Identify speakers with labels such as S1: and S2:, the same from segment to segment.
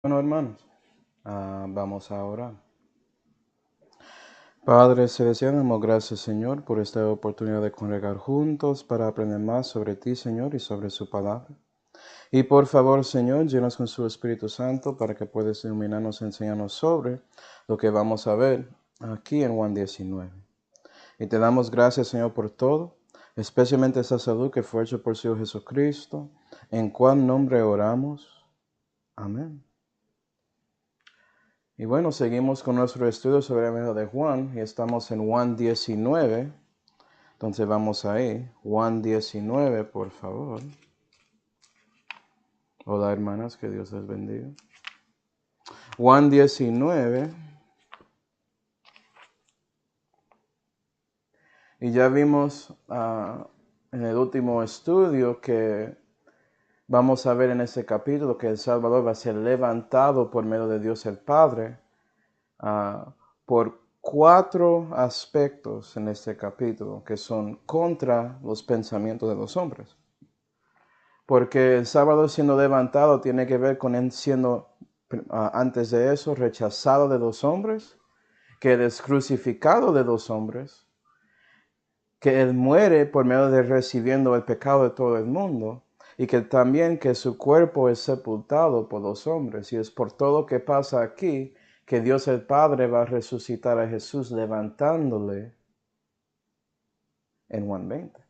S1: Bueno, hermanos, vamos a orar. Padre Celestial, damos gracias, Señor, por esta oportunidad de congregar juntos para aprender más sobre ti, Señor, y sobre su palabra. Y por favor, Señor, llenos con su Espíritu Santo para que puedas iluminarnos y enseñarnos sobre lo que vamos a ver aquí en Juan 19. Y te damos gracias, Señor, por todo, especialmente esa salud que fue hecha por su Hijo Jesucristo, en cuál nombre oramos. Amén. Y bueno, seguimos con nuestro estudio sobre el Evangelio de Juan y estamos en Juan 19. Entonces vamos ahí. Juan 19, por favor. Hola hermanas, que Dios les bendiga. Juan 19. Y ya vimos en el último estudio que vamos a ver en ese capítulo que el Salvador va a ser levantado por medio de Dios el Padre por 4 aspectos en este capítulo que son contra los pensamientos de los hombres. Porque el Salvador siendo levantado tiene que ver con él siendo, antes de eso, rechazado de los hombres, que él es crucificado de los hombres, que él muere por medio de recibiendo el pecado de todo el mundo, y que también que su cuerpo es sepultado por los hombres. Y es por todo lo que pasa aquí que Dios el Padre va a resucitar a Jesús levantándole en Juan 20.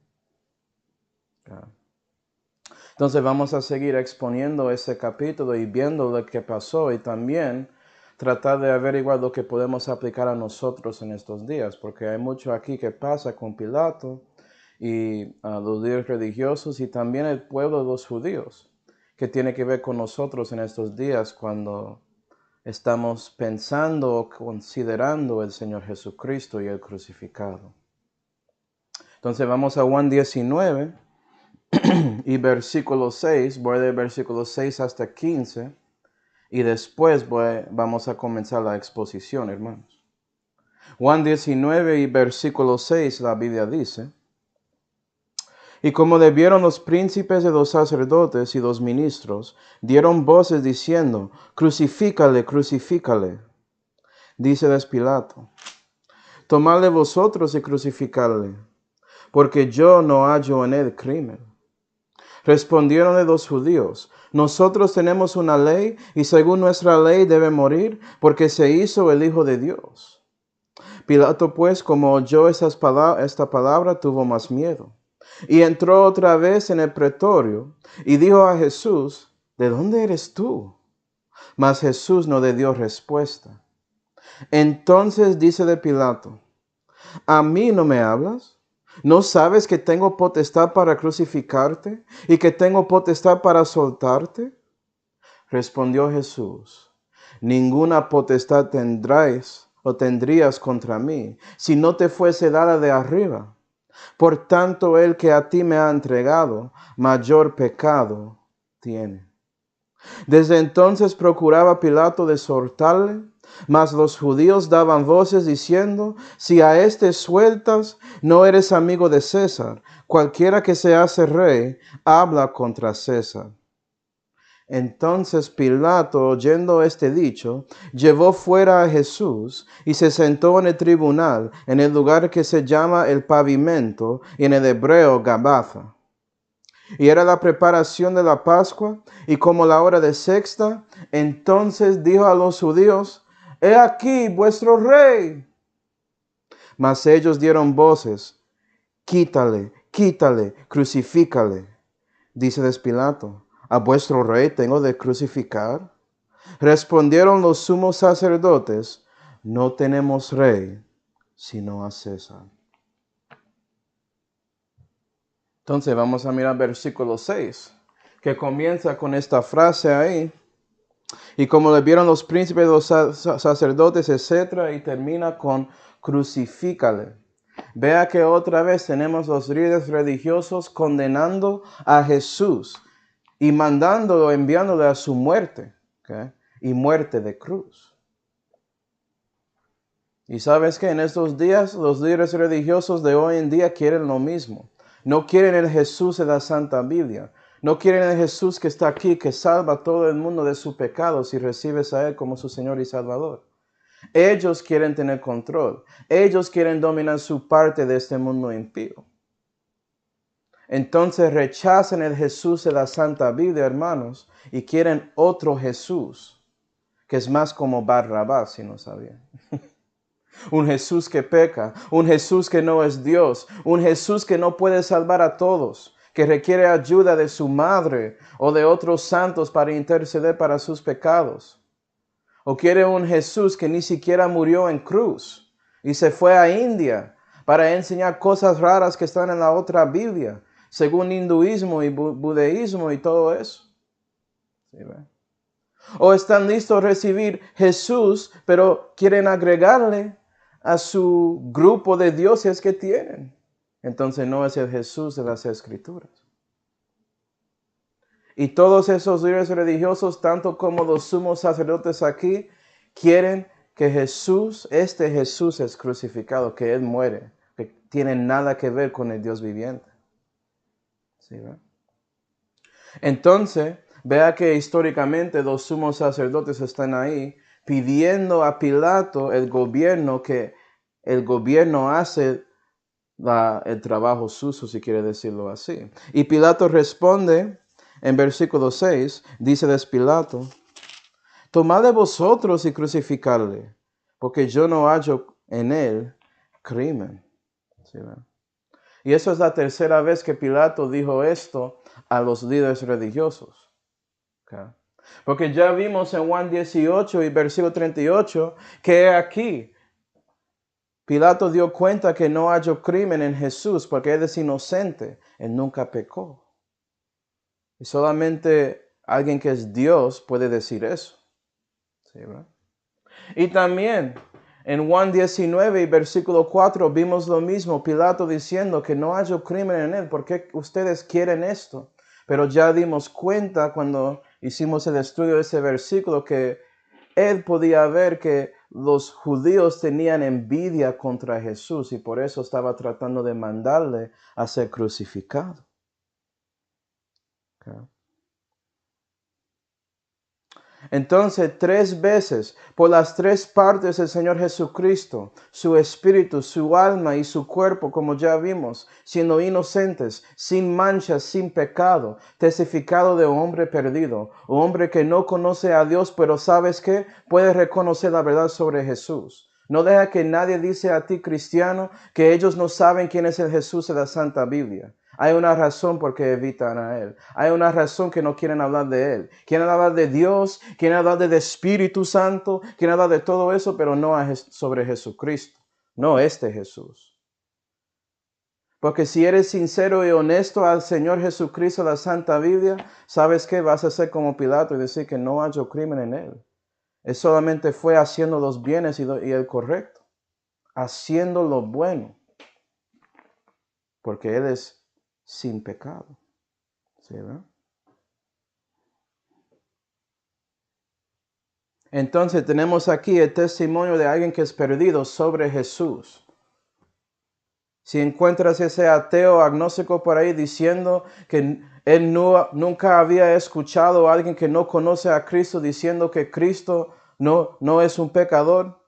S1: Entonces vamos a seguir exponiendo ese capítulo y viendo lo que pasó y también tratar de averiguar lo que podemos aplicar a nosotros en estos días, porque hay mucho aquí que pasa con Pilato y los líderes religiosos y también el pueblo de los judíos, que tiene que ver con nosotros en estos días cuando estamos pensando o considerando el Señor Jesucristo y el crucificado. Entonces vamos a Juan 19 y versículo 6, voy a leer versículo 6 hasta 15 y después vamos a comenzar la exposición, hermanos. Juan 19 y versículo 6, la Biblia dice: Y como le vieron los príncipes de los sacerdotes y los ministros, dieron voces diciendo: Crucifícale, crucifícale. Díceles Pilato: Tomadle vosotros y crucificadle, porque yo no hallo en él crimen. Respondiéronle los judíos: Nosotros tenemos una ley, y según nuestra ley debe morir, porque se hizo el Hijo de Dios. Pilato pues, como oyó esta palabra, tuvo más miedo, y entró otra vez en el pretorio, y dijo a Jesús: ¿De dónde eres tú? Mas Jesús no le dio respuesta. Entonces dice de Pilato: ¿A mí no me hablas? ¿No sabes que tengo potestad para crucificarte y que tengo potestad para soltarte? Respondió Jesús: Ninguna potestad tendrías contra mí, si no te fuese dada de arriba. Por tanto, el que a ti me ha entregado, mayor pecado tiene. Desde entonces procuraba Pilato de soltarle, mas los judíos daban voces diciendo: Si a éste sueltas, no eres amigo de César. Cualquiera que se hace rey, habla contra César. Entonces Pilato, oyendo este dicho, llevó fuera a Jesús y se sentó en el tribunal, en el lugar que se llama el Pavimento, y en el hebreo Gabatha. Y era la preparación de la Pascua, y como la hora de sexta, entonces dijo a los judíos: He aquí vuestro rey. Mas ellos dieron voces: Quítale, quítale, crucifícale. Díceles Pilato: ¿A vuestro rey tengo de crucificar? Respondieron los sumos sacerdotes: No tenemos rey, sino a César. Entonces vamos a mirar versículo 6, que comienza con esta frase ahí. Y como le vieron los príncipes, los sacerdotes, etc., y termina con crucifícale. Vea que otra vez tenemos los líderes religiosos condenando a Jesús y mandándolo, enviándole a su muerte, ¿okay? Y muerte de cruz. Y sabes que en estos días los líderes religiosos de hoy en día quieren lo mismo. No quieren el Jesús de la Santa Biblia. No quieren el Jesús que está aquí, que salva a todo el mundo de sus pecados y recibes a Él como su Señor y Salvador. Ellos quieren tener control. Ellos quieren dominar su parte de este mundo impío. Entonces rechazan el Jesús de la Santa Biblia, hermanos, y quieren otro Jesús, que es más como Barrabás, si no sabían. Un Jesús que peca, un Jesús que no es Dios, un Jesús que no puede salvar a todos, que requiere ayuda de su madre o de otros santos para interceder para sus pecados. O quiere un Jesús que ni siquiera murió en cruz y se fue a India para enseñar cosas raras que están en la otra Biblia, según hinduismo y budeísmo y todo eso. ¿Sí, ve? O están listos a recibir Jesús, pero quieren agregarle a su grupo de dioses que tienen. Entonces no es el Jesús de las Escrituras. Y todos esos líderes religiosos, tanto como los sumos sacerdotes aquí, quieren que Jesús, este Jesús es crucificado, que Él muere, que tiene nada que ver con el Dios viviente. ¿Sí, ve? Entonces, vea que históricamente los sumos sacerdotes están ahí pidiendo a Pilato el gobierno, que el gobierno hace el trabajo sucio, si quiere decirlo así. Y Pilato responde en versículo 6, díceles Pilato: tomadle vosotros y crucificadle, porque yo no hallo en él crimen. ¿Sí, ve? Y eso es la tercera vez que Pilato dijo esto a los líderes religiosos. Okay. Porque ya vimos en Juan 18 y versículo 38 que aquí Pilato dio cuenta que no halló crimen en Jesús porque Él es inocente, Él nunca pecó. Y solamente alguien que es Dios puede decir eso. ¿Sí, verdad? Y también en Juan 19 y versículo 4 vimos lo mismo, Pilato diciendo que no halló crimen en Él. ¿Por qué ustedes quieren esto? Pero ya dimos cuenta cuando hicimos el estudio de ese versículo que Él podía ver que los judíos tenían envidia contra Jesús y por eso estaba tratando de mandarle a ser crucificado. Okay. Entonces, 3 veces, por las 3 partes del Señor Jesucristo, su espíritu, su alma y su cuerpo, como ya vimos, siendo inocentes, sin mancha, sin pecado, testificado de un hombre perdido, un hombre que no conoce a Dios, pero ¿sabes qué? Puede reconocer la verdad sobre Jesús. No deja que nadie dice a ti, cristiano, que ellos no saben quién es el Jesús de la Santa Biblia. Hay una razón por qué evitan a Él. Hay una razón que no quieren hablar de Él. Quieren hablar de Dios, quieren hablar del Espíritu Santo, quieren hablar de todo eso, pero no sobre Jesucristo. No este Jesús. Porque si eres sincero y honesto al Señor Jesucristo, la Santa Biblia, ¿sabes qué? Vas a ser como Pilato y decir que no halló crimen en Él. Él solamente fue haciendo los bienes y el correcto. Haciendo lo bueno. Porque Él es sin pecado. ¿Sí, verdad? Entonces tenemos aquí el testimonio de alguien que es perdido sobre Jesús. Si encuentras ese ateo agnóstico por ahí diciendo que él nunca había escuchado a alguien que no conoce a Cristo diciendo que Cristo no es un pecador,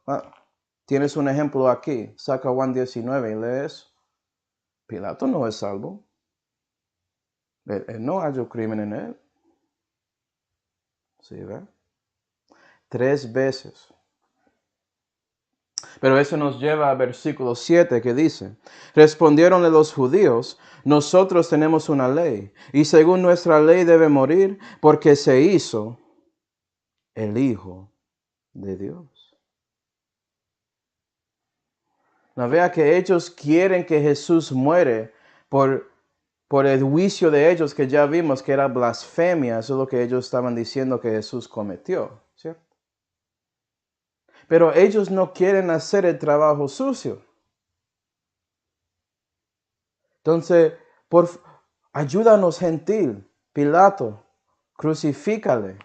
S1: tienes un ejemplo aquí. Saca Juan 19 y lees. Pilato no es salvo. Él no halló crimen en él. ¿Sí, ve? 3 veces. Pero eso nos lleva a versículo 7 que dice: respondieronle los judíos: nosotros tenemos una ley, y según nuestra ley debe morir, porque se hizo el Hijo de Dios. No vea que ellos quieren que Jesús muere por el juicio de ellos que ya vimos que era blasfemia. Eso es lo que ellos estaban diciendo que Jesús cometió, ¿cierto? Pero ellos no quieren hacer el trabajo sucio. Entonces, ayúdanos, gentil, Pilato, crucifícale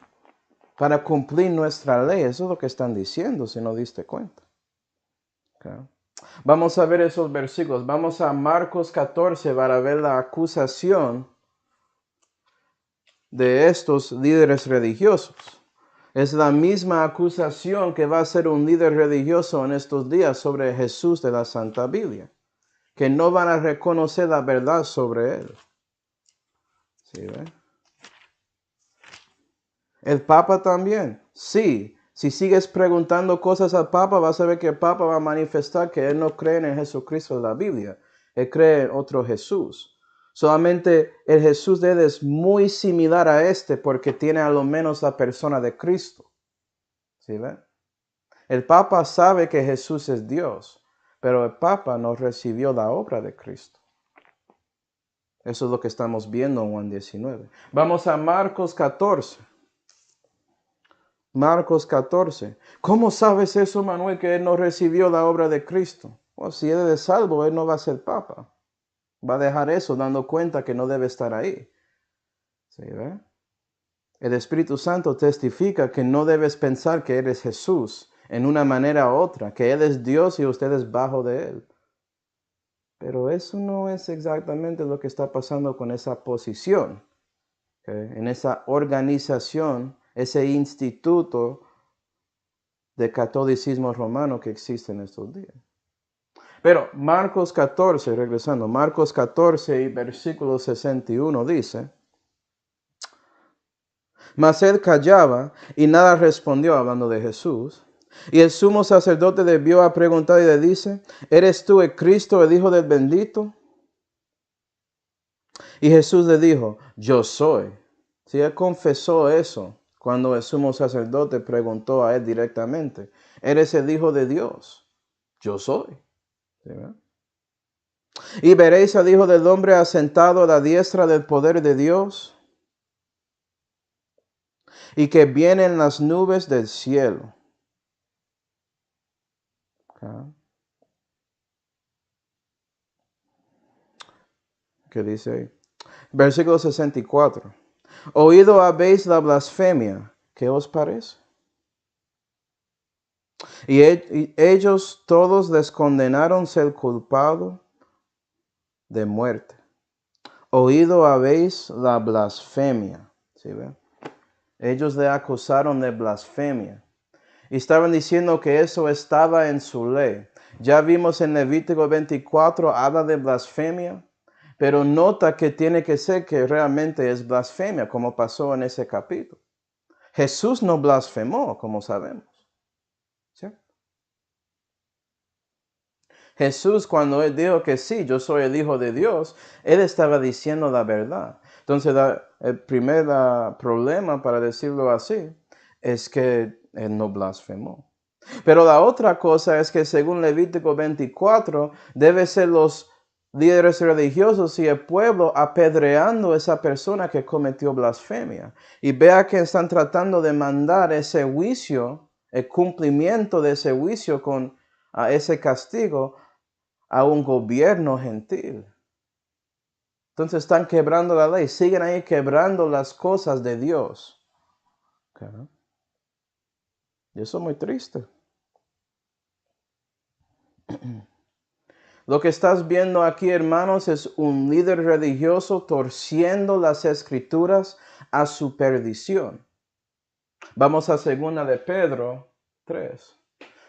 S1: para cumplir nuestra ley. Eso es lo que están diciendo, si no diste cuenta. Okay. Vamos a ver esos versículos. Vamos a Marcos 14 para ver la acusación de estos líderes religiosos. Es la misma acusación que va a hacer un líder religioso en estos días sobre Jesús de la Santa Biblia, que no van a reconocer la verdad sobre él. ¿Sí, ve? El Papa también. Sí, si sigues preguntando cosas al Papa, vas a ver que el Papa va a manifestar que él no cree en el Jesucristo de la Biblia. Él cree en otro Jesús. Solamente el Jesús de él es muy similar a este porque tiene a lo menos la persona de Cristo. ¿Sí ven? El Papa sabe que Jesús es Dios, pero el Papa no recibió la obra de Cristo. Eso es lo que estamos viendo en Juan 19. Vamos a Marcos 14. Marcos 14. ¿Cómo sabes eso, Manuel, que él no recibió la obra de Cristo? Oh, si él es salvo, él no va a ser papa. Va a dejar eso dando cuenta que no debe estar ahí. ¿Sí, ve? El Espíritu Santo testifica que no debes pensar que eres Jesús en una manera u otra, que Él es Dios y usted es bajo de Él. Pero eso no es exactamente lo que está pasando con esa posición, ¿okay? En esa organización, ese instituto de catolicismo romano que existe en estos días. Pero Marcos 14, regresando, Marcos 14 y versículo 61 dice: Mas él callaba y nada respondió, hablando de Jesús. Y el sumo sacerdote le vio a preguntar y le dice: ¿Eres tú el Cristo, el Hijo del bendito? Y Jesús le dijo: Yo soy. Si él confesó eso cuando el sumo sacerdote preguntó a él directamente: ¿Eres el Hijo de Dios? Yo soy. ¿Sí, verdad? Y veréis al Hijo del Hombre asentado a la diestra del poder de Dios y que viene en las nubes del cielo. ¿Qué dice ahí? Versículo 64. Oído habéis la blasfemia. ¿Qué os parece? Y ellos todos les condenaron ser culpado de muerte. Oído habéis la blasfemia. ¿Sí ve? Ellos le acusaron de blasfemia. Y estaban diciendo que eso estaba en su ley. Ya vimos en Levítico 24, habla de blasfemia, pero nota que tiene que ser que realmente es blasfemia, como pasó en ese capítulo. Jesús no blasfemó, como sabemos. ¿Sí? Jesús, cuando él dijo que sí, yo soy el Hijo de Dios, él estaba diciendo la verdad. Entonces, el primer problema, para decirlo así, es que él no blasfemó. Pero la otra cosa es que según Levítico 24, debe ser los líderes religiosos y el pueblo apedreando a esa persona que cometió blasfemia. Y vea que están tratando de mandar ese juicio, el cumplimiento de ese juicio con ese castigo a un gobierno gentil. Entonces están quebrando la ley, siguen ahí quebrando las cosas de Dios. Okay. Y eso es muy triste. Lo que estás viendo aquí, hermanos, es un líder religioso torciendo las escrituras a su perdición. Vamos a 2 de Pedro 3.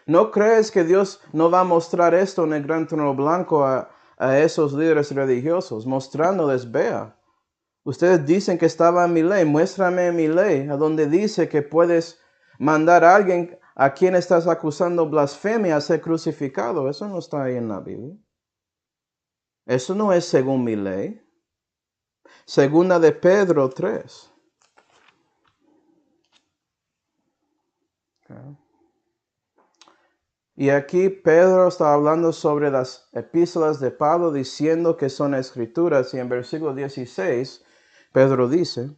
S1: ¿No crees que Dios no va a mostrar esto en el gran trono blanco a esos líderes religiosos, mostrándoles, vea, ustedes dicen que estaba en mi ley, muéstrame mi ley, a donde dice que puedes mandar a alguien a quien estás acusando blasfemia a ser crucificado? Eso no está ahí en la Biblia. Eso no es según mi ley. 2 de Pedro 3. Okay. Y aquí Pedro está hablando sobre las epístolas de Pablo, diciendo que son escrituras. Y en versículo 16, Pedro dice: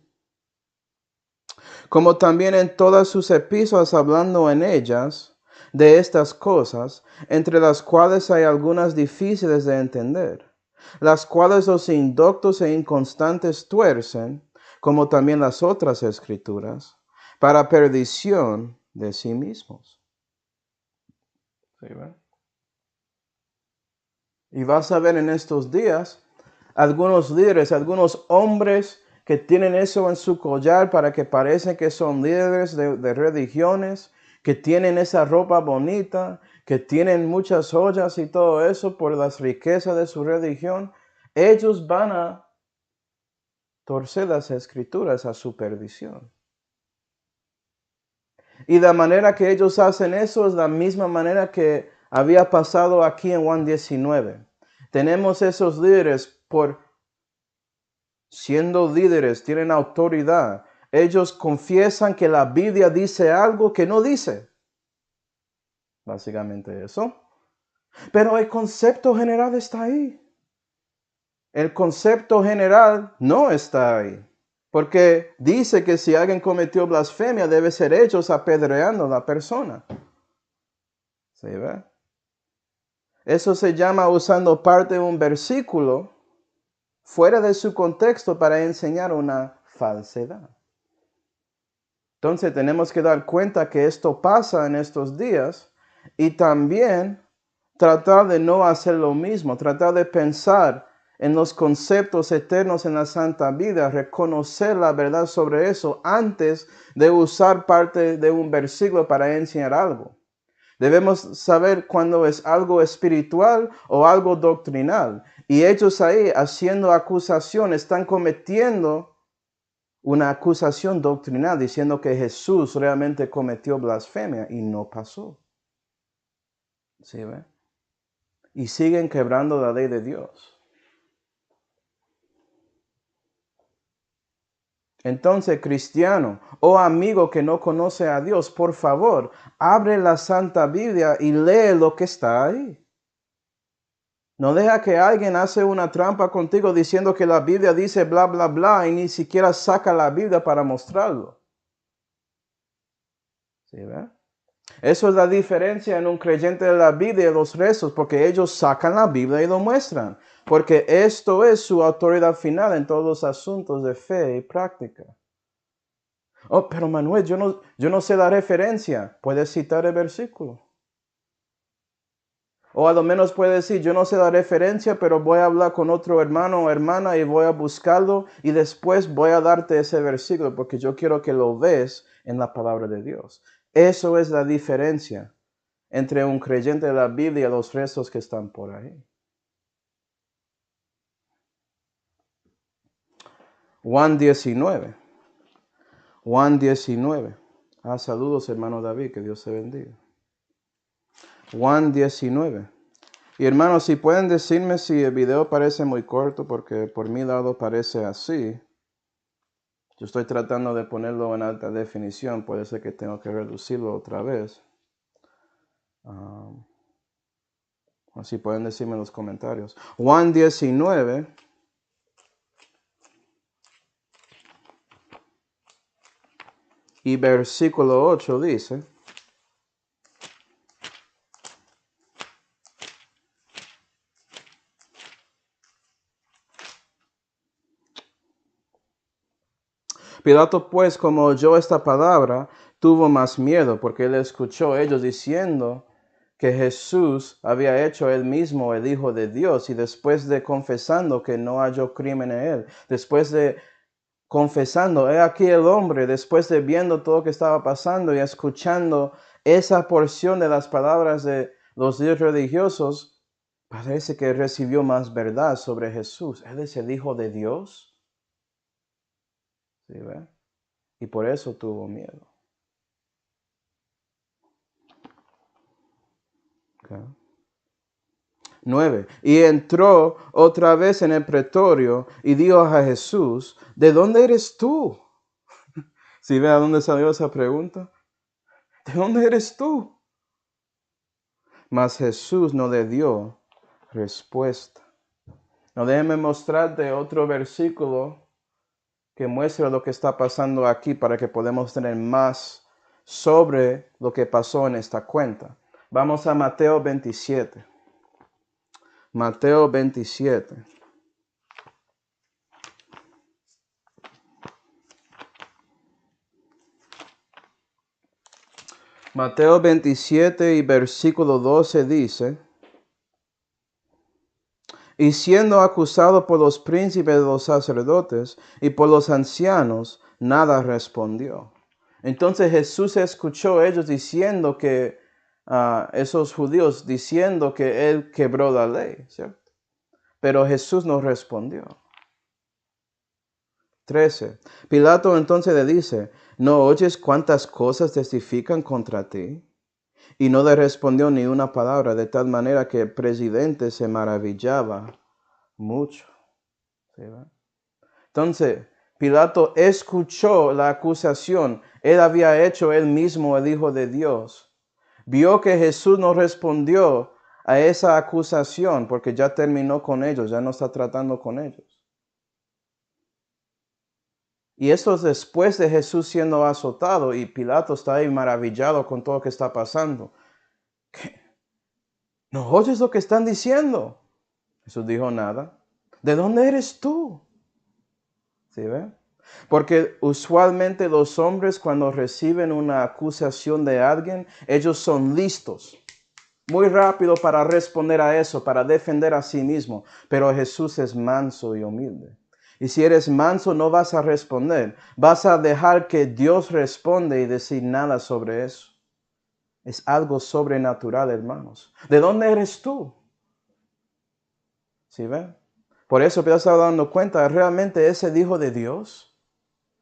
S1: como también en todas sus epístolas, hablando en ellas de estas cosas, entre las cuales hay algunas difíciles de entender, las cuales los indoctos e inconstantes tuercen, como también las otras escrituras, para perdición de sí mismos. ¿Sí, ven? Y vas a ver en estos días algunos líderes, algunos hombres que tienen eso en su collar para que parecen que son líderes de religiones, que tienen esa ropa bonita, que tienen muchas joyas y todo eso por las riquezas de su religión, ellos van a torcer las escrituras a su perdición. Y la manera que ellos hacen eso es la misma manera que había pasado aquí en Juan 19. Tenemos esos líderes siendo líderes, tienen autoridad. Ellos confiesan que la Biblia dice algo que no dice. Básicamente eso. Pero el concepto general está ahí. El concepto general no está ahí. Porque dice que si alguien cometió blasfemia, debe ser ellos apedreando a la persona. ¿Sí ve? Eso se llama usando parte de un versículo fuera de su contexto para enseñar una falsedad. Entonces tenemos que dar cuenta que esto pasa en estos días y también tratar de no hacer lo mismo, tratar de pensar en los conceptos eternos en la Santa Biblia, reconocer la verdad sobre eso antes de usar parte de un versículo para enseñar algo. Debemos saber cuándo es algo espiritual o algo doctrinal. Y ellos ahí haciendo acusación están cometiendo una acusación doctrinal diciendo que Jesús realmente cometió blasfemia y no pasó. ¿Sí ve? Y siguen quebrando la ley de Dios. Entonces, cristiano o amigo que no conoce a Dios, por favor, abre la Santa Biblia y lee lo que está ahí. No deja que alguien hace una trampa contigo diciendo que la Biblia dice bla, bla, bla y ni siquiera saca la Biblia para mostrarlo. ¿Sí ve? Eso es la diferencia en un creyente de la Biblia y los restos, porque ellos sacan la Biblia y lo muestran. Porque esto es su autoridad final en todos los asuntos de fe y práctica. Oh, pero Manuel, yo no sé la referencia. Puedes citar el versículo. O a lo menos puede decir, yo no sé la referencia, pero voy a hablar con otro hermano o hermana y voy a buscarlo y después voy a darte ese versículo porque yo quiero que lo veas en la palabra de Dios. Eso es la diferencia entre un creyente de la Biblia y los restos que están por ahí. Juan 19. Juan 19. Saludos hermano David, que Dios te bendiga. Juan 19. Y hermanos, si pueden decirme si el video parece muy corto, porque por mi lado parece así. Yo estoy tratando de ponerlo en alta definición, puede ser que tengo que reducirlo otra vez. Así pueden decirme en los comentarios. Juan 19. Y versículo 8 dice. Pilato pues, como oyó esta palabra, tuvo más miedo, porque él escuchó ellos diciendo que Jesús había hecho él mismo el Hijo de Dios, y después de confesando que no halló crimen en él, después de confesando, he aquí el hombre, después de viendo todo lo que estaba pasando y escuchando esa porción de las palabras de los líderes religiosos, parece que recibió más verdad sobre Jesús. Él es el Hijo de Dios. ¿Sí ve? Y por eso tuvo miedo. Okay. 9. Y entró otra vez en el pretorio y dijo a Jesús, ¿de dónde eres tú? ¿Sí ve a dónde salió esa pregunta? ¿De dónde eres tú? Mas Jesús no le dio respuesta. No, déjeme mostrarte otro versículo que muestra lo que está pasando aquí para que podamos tener más sobre lo que pasó en esta cuenta. Vamos a Mateo 27. Mateo 27. Mateo 27 y versículo 12 dice, Y siendo acusado por los príncipes de los sacerdotes y por los ancianos, nada respondió. Entonces Jesús escuchó a ellos diciendo que, esos judíos diciendo que él quebró la ley, ¿cierto? Pero Jesús no respondió. 13. Pilato entonces le dice, ¿no oyes cuántas cosas testifican contra ti? Y no le respondió ni una palabra, de tal manera que el presidente se maravillaba mucho. ¿Sí, va? Entonces, Pilato escuchó la acusación. Él había hecho él mismo el Hijo de Dios. Vio que Jesús no respondió a esa acusación porque ya terminó con ellos, ya no está tratando con ellos. Y esto es después de Jesús siendo azotado y Pilato está ahí maravillado con todo lo que está pasando. ¿Qué? ¿No oyes lo que están diciendo? Jesús dijo nada. ¿De dónde eres tú? ¿Sí ve? Porque usualmente los hombres cuando reciben una acusación de alguien, ellos son listos, muy rápido para responder a eso, para defender a sí mismo. Pero Jesús es manso y humilde. Y si eres manso no vas a responder, vas a dejar que Dios responde y decir nada sobre eso. Es algo sobrenatural, hermanos. ¿De dónde eres tú? ¿Sí ven? Por eso te estás dando cuenta, ¿realmente es el Hijo de Dios?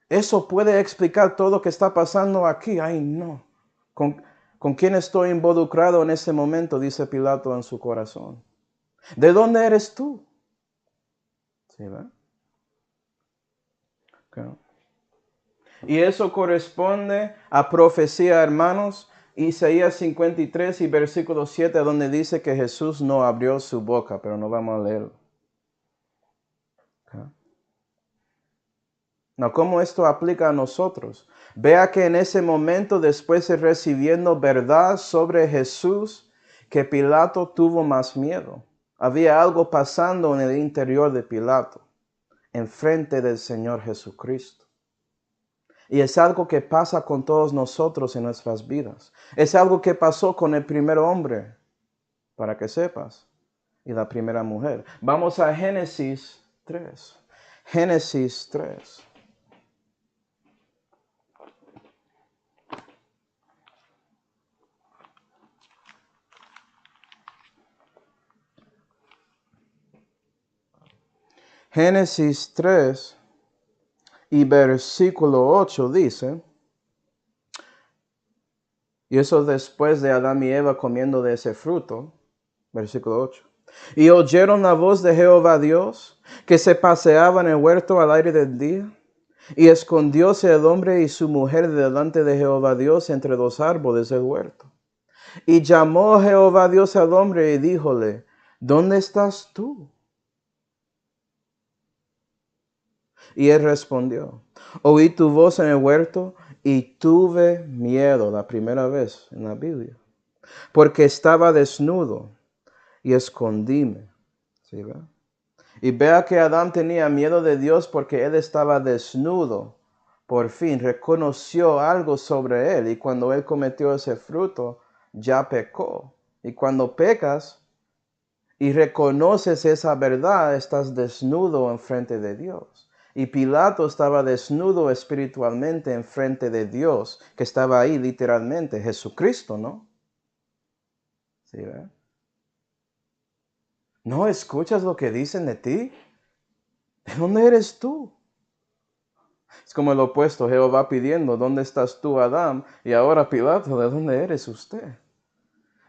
S1: Eso puede explicar todo lo que está pasando aquí. Ay, no. ¿Con quién estoy involucrado en este momento? Dice Pilato en su corazón. ¿De dónde eres tú? ¿Sí ven? Okay. Y eso corresponde a profecía, hermanos, Isaías 53 y versículo 7, donde dice que Jesús no abrió su boca, pero no vamos a leerlo. Okay. No, ¿cómo esto aplica a nosotros? Vea que en ese momento, después de recibiendo verdad sobre Jesús, que Pilato tuvo más miedo. Había algo pasando en el interior de Pilato, enfrente del Señor Jesucristo. Y es algo que pasa con todos nosotros en nuestras vidas. Es algo que pasó con el primer hombre, para que sepas, y la primera mujer. Vamos a Génesis 3. Génesis 3. Génesis 3 y versículo 8 dice, y eso después de Adán y Eva comiendo de ese fruto, versículo 8. Y oyeron la voz de Jehová Dios, que se paseaba en el huerto al aire del día, y escondióse el hombre y su mujer delante de Jehová Dios entre los árboles del huerto. Y llamó Jehová Dios al hombre y díjole, ¿dónde estás tú? Y él respondió, oí tu voz en el huerto y tuve miedo, la primera vez en la Biblia, porque estaba desnudo y escondíme. ¿Sí, ve? Y vea que Adán tenía miedo de Dios porque él estaba desnudo. Por fin reconoció algo sobre él y cuando él cometió ese fruto, ya pecó. Y cuando pecas y reconoces esa verdad, estás desnudo enfrente de Dios. Y Pilato estaba desnudo espiritualmente enfrente de Dios, que estaba ahí literalmente, Jesucristo, ¿no? ¿Sí, ve? ¿No escuchas lo que dicen de ti? ¿De dónde eres tú? Es como el opuesto, Jehová pidiendo, ¿dónde estás tú, Adán? Y ahora Pilato, ¿de dónde eres usted?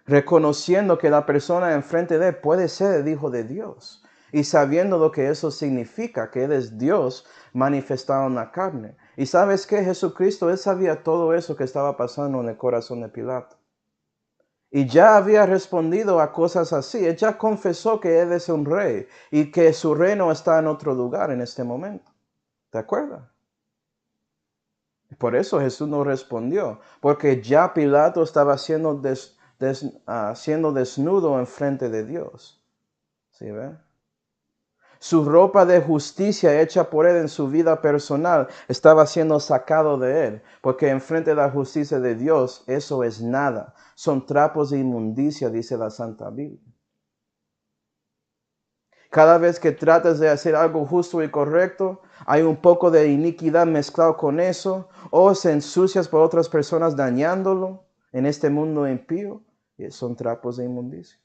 S1: Reconociendo que la persona enfrente de él puede ser el Hijo de Dios. Y sabiendo lo que eso significa, que Él es Dios manifestado en la carne. Y ¿sabes qué? Jesucristo, Él sabía todo eso que estaba pasando en el corazón de Pilato. Y ya había respondido a cosas así. Él ya confesó que Él es un rey y que su reino está en otro lugar en este momento. ¿Te acuerdas? Por eso Jesús no respondió, porque ya Pilato estaba siendo, siendo desnudo enfrente de Dios. ¿Sí ve? Su ropa de justicia hecha por él en su vida personal estaba siendo sacado de él, porque enfrente de la justicia de Dios eso es nada. Son trapos de inmundicia, dice la Santa Biblia. Cada vez que tratas de hacer algo justo y correcto, hay un poco de iniquidad mezclado con eso, o se ensucias por otras personas dañándolo en este mundo impío, y son trapos de inmundicia.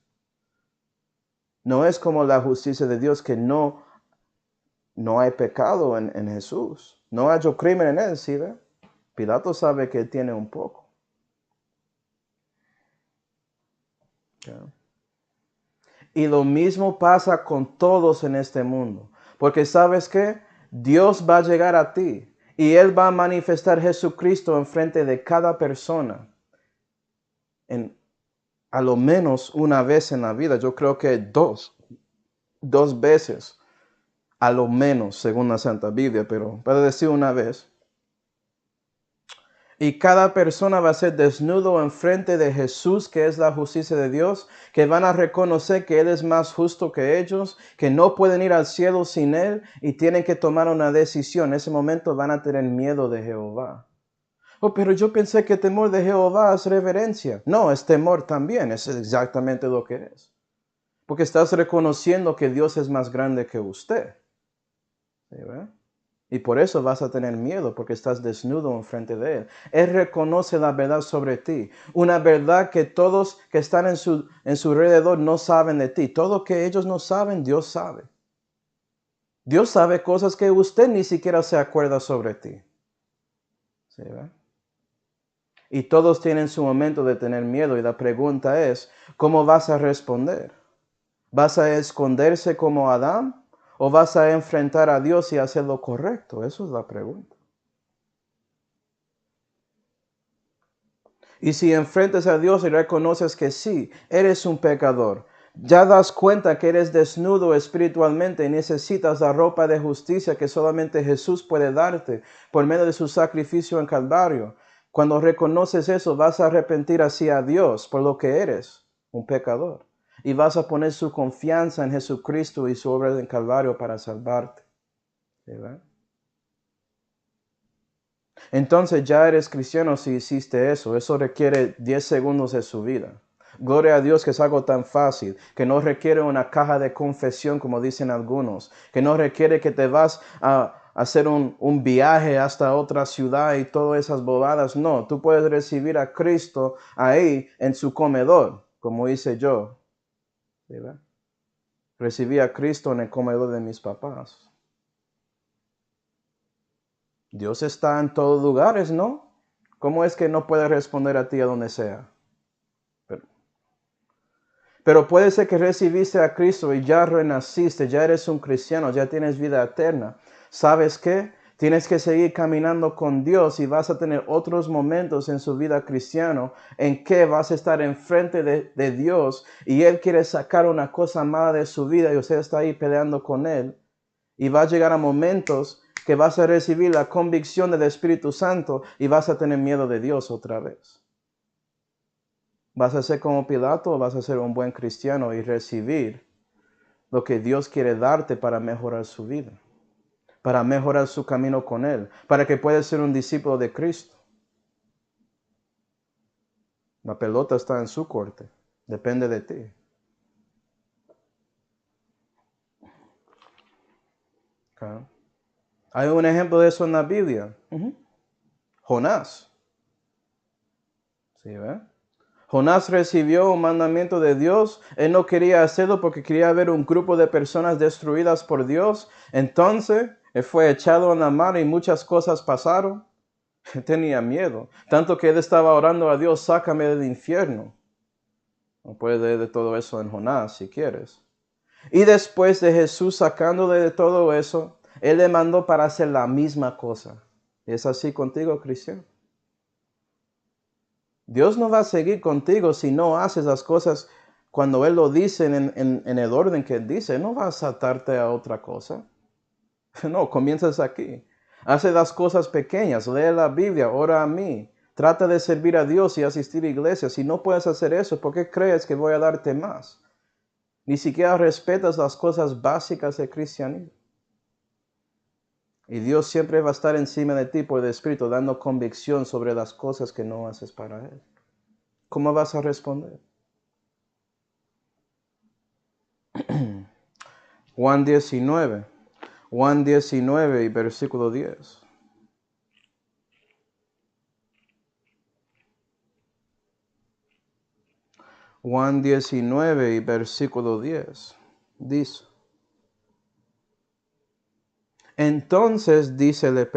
S1: No es como la justicia de Dios que no hay pecado en Jesús. No hay crimen en él, ¿sí ve? Pilato sabe que tiene un poco. Okay. Y lo mismo pasa con todos en este mundo. Porque ¿sabes qué? Dios va a llegar a ti y Él va a manifestar Jesucristo en frente de cada persona. A lo menos una vez en la vida. Yo creo que dos veces. A lo menos, según la Santa Biblia, pero para decir una vez. Y cada persona va a ser desnudo en frente de Jesús, que es la justicia de Dios, que van a reconocer que Él es más justo que ellos, que no pueden ir al cielo sin Él y tienen que tomar una decisión. En ese momento van a tener miedo de Jehová. Oh, pero yo pensé que temor de Jehová es reverencia. No, es temor también, es exactamente lo que es. Porque estás reconociendo que Dios es más grande que usted. ¿Sí, ve? Y por eso vas a tener miedo, porque estás desnudo enfrente de Él. Él reconoce la verdad sobre ti. Una verdad que todos que están en su alrededor no saben de ti. Todo que ellos no saben, Dios sabe. Dios sabe cosas que usted ni siquiera se acuerda sobre ti. ¿Sí, ve? Y todos tienen su momento de tener miedo. Y la pregunta es, ¿cómo vas a responder? ¿Vas a esconderse como Adán? ¿O vas a enfrentar a Dios y hacer lo correcto? Eso es la pregunta. Y si enfrentas a Dios y reconoces que sí, eres un pecador, ya das cuenta que eres desnudo espiritualmente y necesitas la ropa de justicia que solamente Jesús puede darte por medio de su sacrificio en Calvario. Cuando reconoces eso, vas a arrepentir hacia Dios por lo que eres, un pecador. Y vas a poner su confianza en Jesucristo y su obra en Calvario para salvarte. ¿Verdad? Entonces ya eres cristiano si hiciste eso. Eso requiere 10 segundos de su vida. Gloria a Dios que es algo tan fácil, que no requiere una caja de confesión como dicen algunos, que no requiere que te vas a hacer un viaje hasta otra ciudad y todas esas bobadas. No, tú puedes recibir a Cristo ahí en su comedor, como hice yo. ¿Verdad? Recibí a Cristo en el comedor de mis papás. Dios está en todos lugares, ¿no? ¿Cómo es que no puede responder a ti a donde sea? Pero puede ser que recibiste a Cristo y ya renaciste, ya eres un cristiano, ya tienes vida eterna. ¿Sabes qué? Tienes que seguir caminando con Dios y vas a tener otros momentos en su vida cristiana en que vas a estar enfrente de Dios y Él quiere sacar una cosa mala de su vida y usted está ahí peleando con Él. Y va a llegar a momentos que vas a recibir la convicción del Espíritu Santo y vas a tener miedo de Dios otra vez. ¿Vas a ser como Pilato o vas a ser un buen cristiano y recibir lo que Dios quiere darte para mejorar su vida? Para mejorar su camino con Él, para que puedas ser un discípulo de Cristo. La pelota está en su corte, depende de ti. Okay. Hay un ejemplo de eso en la Biblia. Jonás. ¿Sí, ve? Jonás recibió un mandamiento de Dios. Él no quería hacerlo porque quería ver un grupo de personas destruidas por Dios. Entonces, él fue echado en la mar y muchas cosas pasaron. Tenía miedo. Tanto que él estaba orando a Dios, sácame del infierno. No puedes leer de todo eso en Jonás si quieres. Y después de Jesús sacándole de todo eso, Él le mandó para hacer la misma cosa. ¿Es así contigo, cristiano? Dios no va a seguir contigo si no haces las cosas cuando Él lo dice en el orden que Él dice. No va a saltarte a otra cosa. No, comienzas aquí. Hace las cosas pequeñas, lee la Biblia, ora a mí. Trata de servir a Dios y asistir a iglesias. Si no puedes hacer eso, ¿por qué crees que voy a darte más? Ni siquiera respetas las cosas básicas del cristianismo. Y Dios siempre va a estar encima de ti por el Espíritu, dando convicción sobre las cosas que no haces para Él. ¿Cómo vas a responder? Juan 19. Juan 19 y versículo 10. Juan 19 y versículo 10. Dice. Entonces dícele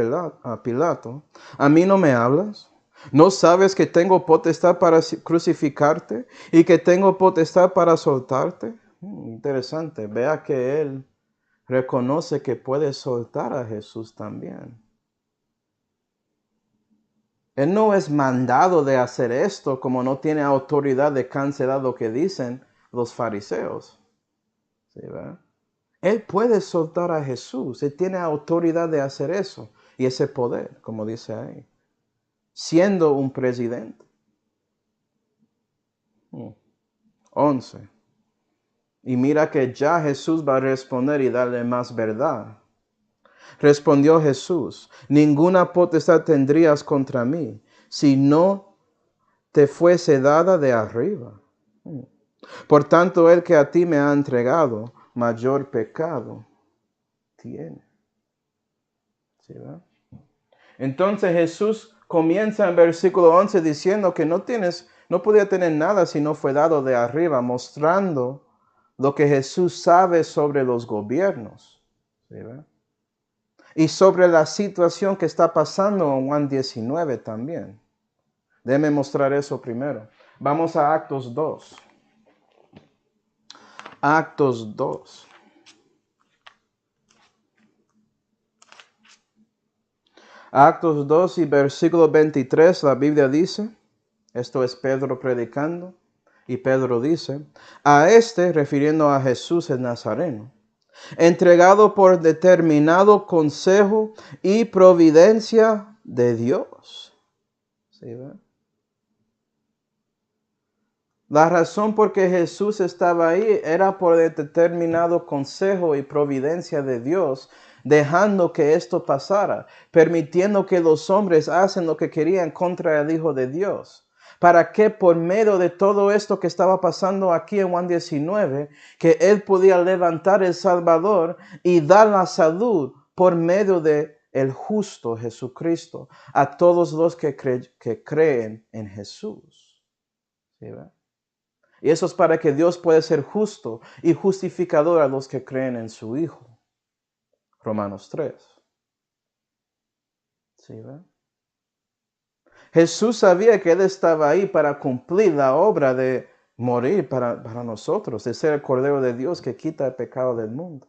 S1: a Pilato, ¿a mí no me hablas? ¿No sabes que tengo potestad para crucificarte y que tengo potestad para soltarte? Interesante. Vea que él reconoce que puede soltar a Jesús también. Él no es mandado de hacer esto como no tiene autoridad de cancelar lo que dicen los fariseos. ¿Sí, verdad? Él puede soltar a Jesús. Él tiene autoridad de hacer eso y ese poder, como dice ahí, siendo un presidente. 11. Y mira que ya Jesús va a responder y darle más verdad. Respondió Jesús, ninguna potestad tendrías contra mí si no te fuese dada de arriba. Por tanto, el que a ti me ha entregado, mayor pecado tiene. ¿Sí, verdad? Entonces Jesús comienza en versículo 11 diciendo que no podía tener nada si no fue dado de arriba, mostrando lo que Jesús sabe sobre los gobiernos. ¿Sí, verdad? Y sobre la situación que está pasando en Juan 19 también. Déjeme mostrar eso primero. Vamos a Actos 2. Actos 2. Actos 2 y versículo 23, la Biblia dice, esto es Pedro predicando, y Pedro dice, a este, refiriendo a Jesús el Nazareno, entregado por determinado consejo y providencia de Dios. ¿Sí, verdad? La razón por que Jesús estaba ahí era por el determinado consejo y providencia de Dios, dejando que esto pasara, permitiendo que los hombres hacen lo que querían contra el Hijo de Dios. Para que por medio de todo esto que estaba pasando aquí en Juan 19, que Él podía levantar el Salvador y dar la salud por medio de el justo Jesucristo a todos los que creen en Jesús. ¿Sí, verdad? Y eso es para que Dios pueda ser justo y justificador a los que creen en su Hijo. Romanos 3. ¿Sí, verdad? Jesús sabía que Él estaba ahí para cumplir la obra de morir para nosotros, de ser el Cordero de Dios que quita el pecado del mundo.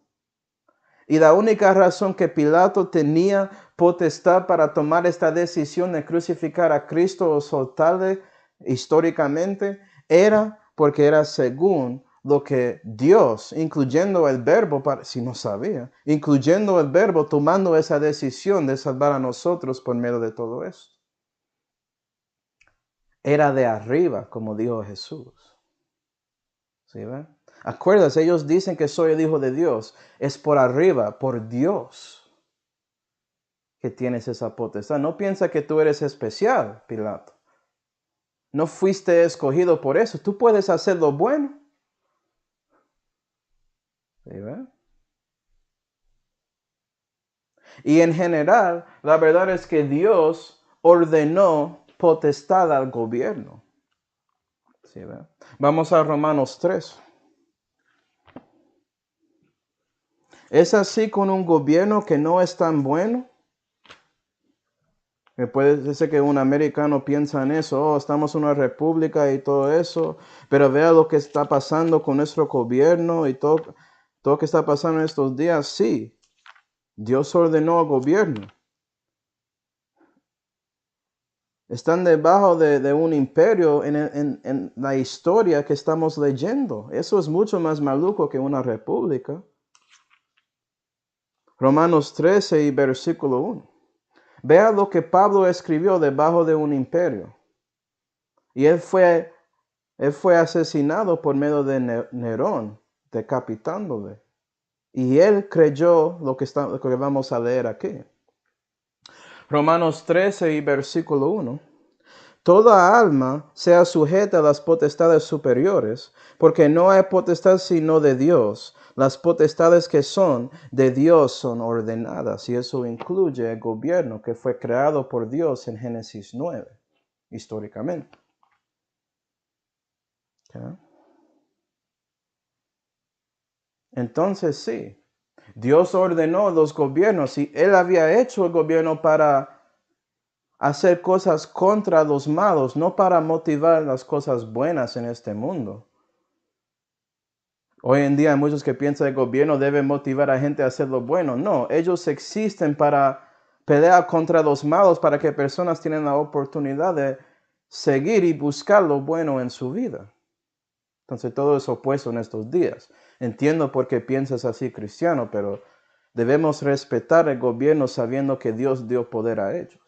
S1: Y la única razón que Pilato tenía potestad para tomar esta decisión de crucificar a Cristo o soltarle históricamente era porque era según lo que Dios, incluyendo el verbo, si no sabía, incluyendo el verbo, tomando esa decisión de salvar a nosotros por medio de todo esto. Era de arriba, como dijo Jesús. ¿Sí, ven? Acuérdate, ellos dicen que soy el Hijo de Dios. Es por arriba, por Dios, que tienes esa potestad. No piensa que tú eres especial, Pilato. No fuiste escogido por eso. Tú puedes hacer lo bueno. ¿Sí, ven? Y en general, la verdad es que Dios ordenó potestad al gobierno. ¿Sí, ven? Vamos a Romanos 3. ¿Es así con un gobierno que no es tan bueno? Puede ser que un americano piensa en eso, oh, estamos en una república y todo eso, pero vea lo que está pasando con nuestro gobierno y todo lo que está pasando en estos días. Sí, Dios ordenó al gobierno. Están debajo de un imperio en la historia que estamos leyendo. Eso es mucho más maluco que una república. Romanos 13 y versículo 1. Vea lo que Pablo escribió debajo de un imperio. Y él fue asesinado por medio de Nerón, decapitándole. Y él creyó lo que vamos a leer aquí. Romanos 13 y versículo 1. Toda alma sea sujeta a las potestades superiores, porque no hay potestad sino de Dios. Las potestades que son de Dios son ordenadas y eso incluye el gobierno que fue creado por Dios en Génesis 9, históricamente. ¿Okay? Entonces sí, Dios ordenó los gobiernos y Él había hecho el gobierno para hacer cosas contra los malos, no para motivar las cosas buenas en este mundo. Hoy en día hay muchos que piensan que el gobierno debe motivar a gente a hacer lo bueno. No, ellos existen para pelear contra los malos, para que personas tengan la oportunidad de seguir y buscar lo bueno en su vida. Entonces todo es opuesto en estos días. Entiendo por qué piensas así, cristiano, pero debemos respetar el gobierno sabiendo que Dios dio poder a ellos.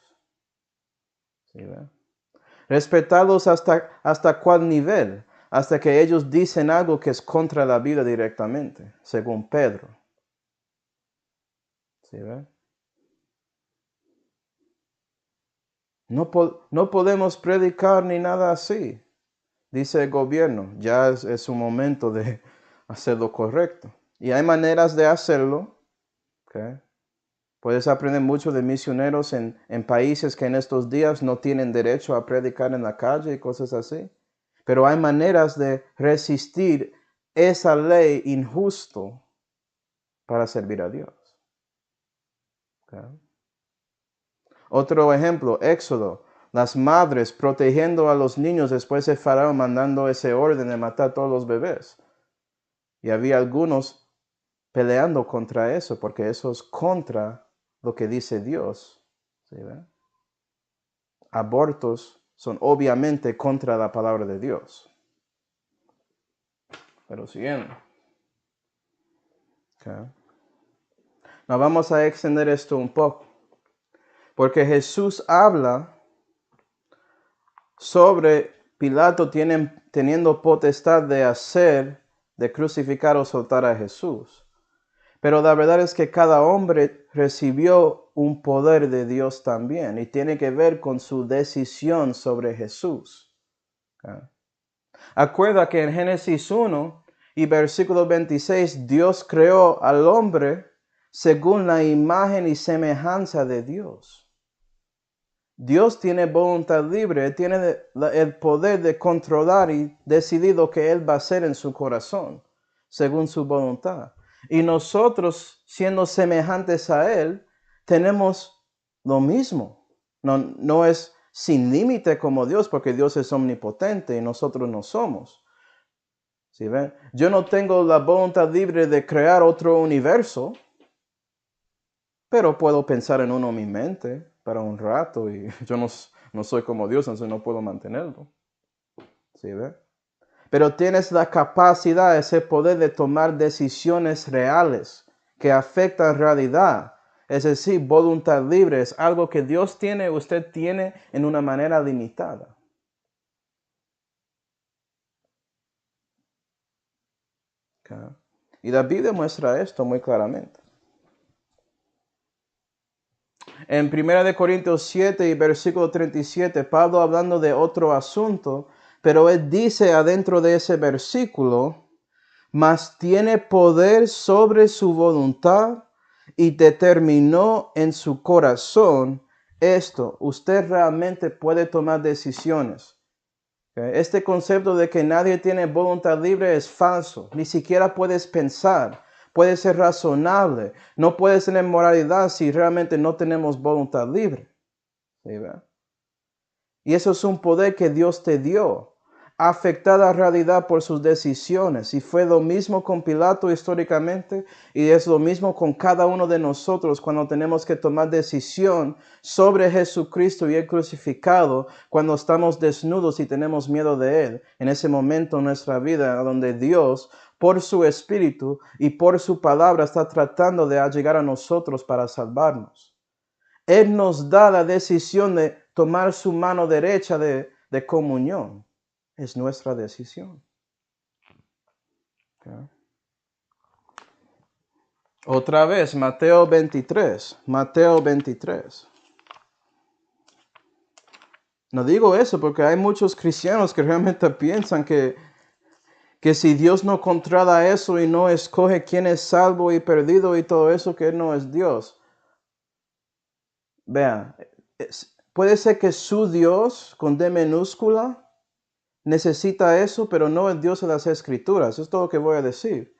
S1: ¿Sí, ve? Respetarlos hasta cuál nivel, hasta que ellos dicen algo que es contra la vida directamente, según Pedro. ¿Sí, ve? No podemos predicar ni nada así, dice el gobierno. Ya es un momento de hacer lo correcto. Y hay maneras de hacerlo. ¿Okay? Puedes aprender mucho de misioneros en países que en estos días no tienen derecho a predicar en la calle y cosas así. Pero hay maneras de resistir esa ley injusto para servir a Dios. ¿Okay? Otro ejemplo, Éxodo. Las madres protegiendo a los niños después de Faraón mandando ese orden de matar a todos los bebés. Y había algunos peleando contra eso, porque eso es contra lo que dice Dios. ¿Sí, ve? Abortos son obviamente contra la palabra de Dios. Pero siguiendo. Okay. Now vamos a extender esto un poco. Porque Jesús habla sobre Pilato teniendo potestad de crucificar o soltar a Jesús. Pero la verdad es que cada hombre recibió un poder de Dios también y tiene que ver con su decisión sobre Jesús. Okay. Acuerda que en Génesis 1 y versículo 26, Dios creó al hombre según la imagen y semejanza de Dios. Dios tiene voluntad libre, tiene el poder de controlar y decidir lo que Él va a hacer en su corazón, según su voluntad. Y nosotros, siendo semejantes a Él, tenemos lo mismo. No es sin límite como Dios, porque Dios es omnipotente y nosotros no somos. ¿Sí ven? Yo no tengo la voluntad libre de crear otro universo, pero puedo pensar en uno en mi mente para un rato y yo no soy como Dios, entonces no puedo mantenerlo. ¿Sí ve? Pero tienes la capacidad, ese poder de tomar decisiones reales que afectan realidad. Es decir, voluntad libre es algo que Dios tiene, usted tiene en una manera limitada. Okay. Y la Biblia muestra esto muy claramente. En 1 Corintios 7 y versículo 37, Pablo hablando de otro asunto, pero él dice adentro de ese versículo, mas tiene poder sobre su voluntad y determinó en su corazón esto. Usted realmente puede tomar decisiones. Este concepto de que nadie tiene voluntad libre es falso. Ni siquiera puedes pensar. Puedes ser razonable. No puedes tener moralidad si realmente no tenemos voluntad libre. ¿Sí, verdad? Y eso es un poder que Dios te dio. Afectar la realidad por sus decisiones. Y fue lo mismo con Pilato históricamente. Y es lo mismo con cada uno de nosotros cuando tenemos que tomar decisión sobre Jesucristo y el crucificado. Cuando estamos desnudos y tenemos miedo de Él. En ese momento en nuestra vida donde Dios, por su Espíritu y por su palabra, está tratando de llegar a nosotros para salvarnos. Él nos da la decisión de tomar su mano derecha de comunión. Es nuestra decisión. Okay. Otra vez, Mateo 23. Mateo 23. No digo eso porque hay muchos cristianos que realmente piensan que Que si Dios no controla eso y no escoge quién es salvo y perdido y todo eso, que Él no es Dios. Vean, puede ser que su Dios, con D minúscula, necesita eso, pero no el Dios de las Escrituras. Eso es todo lo que voy a decir.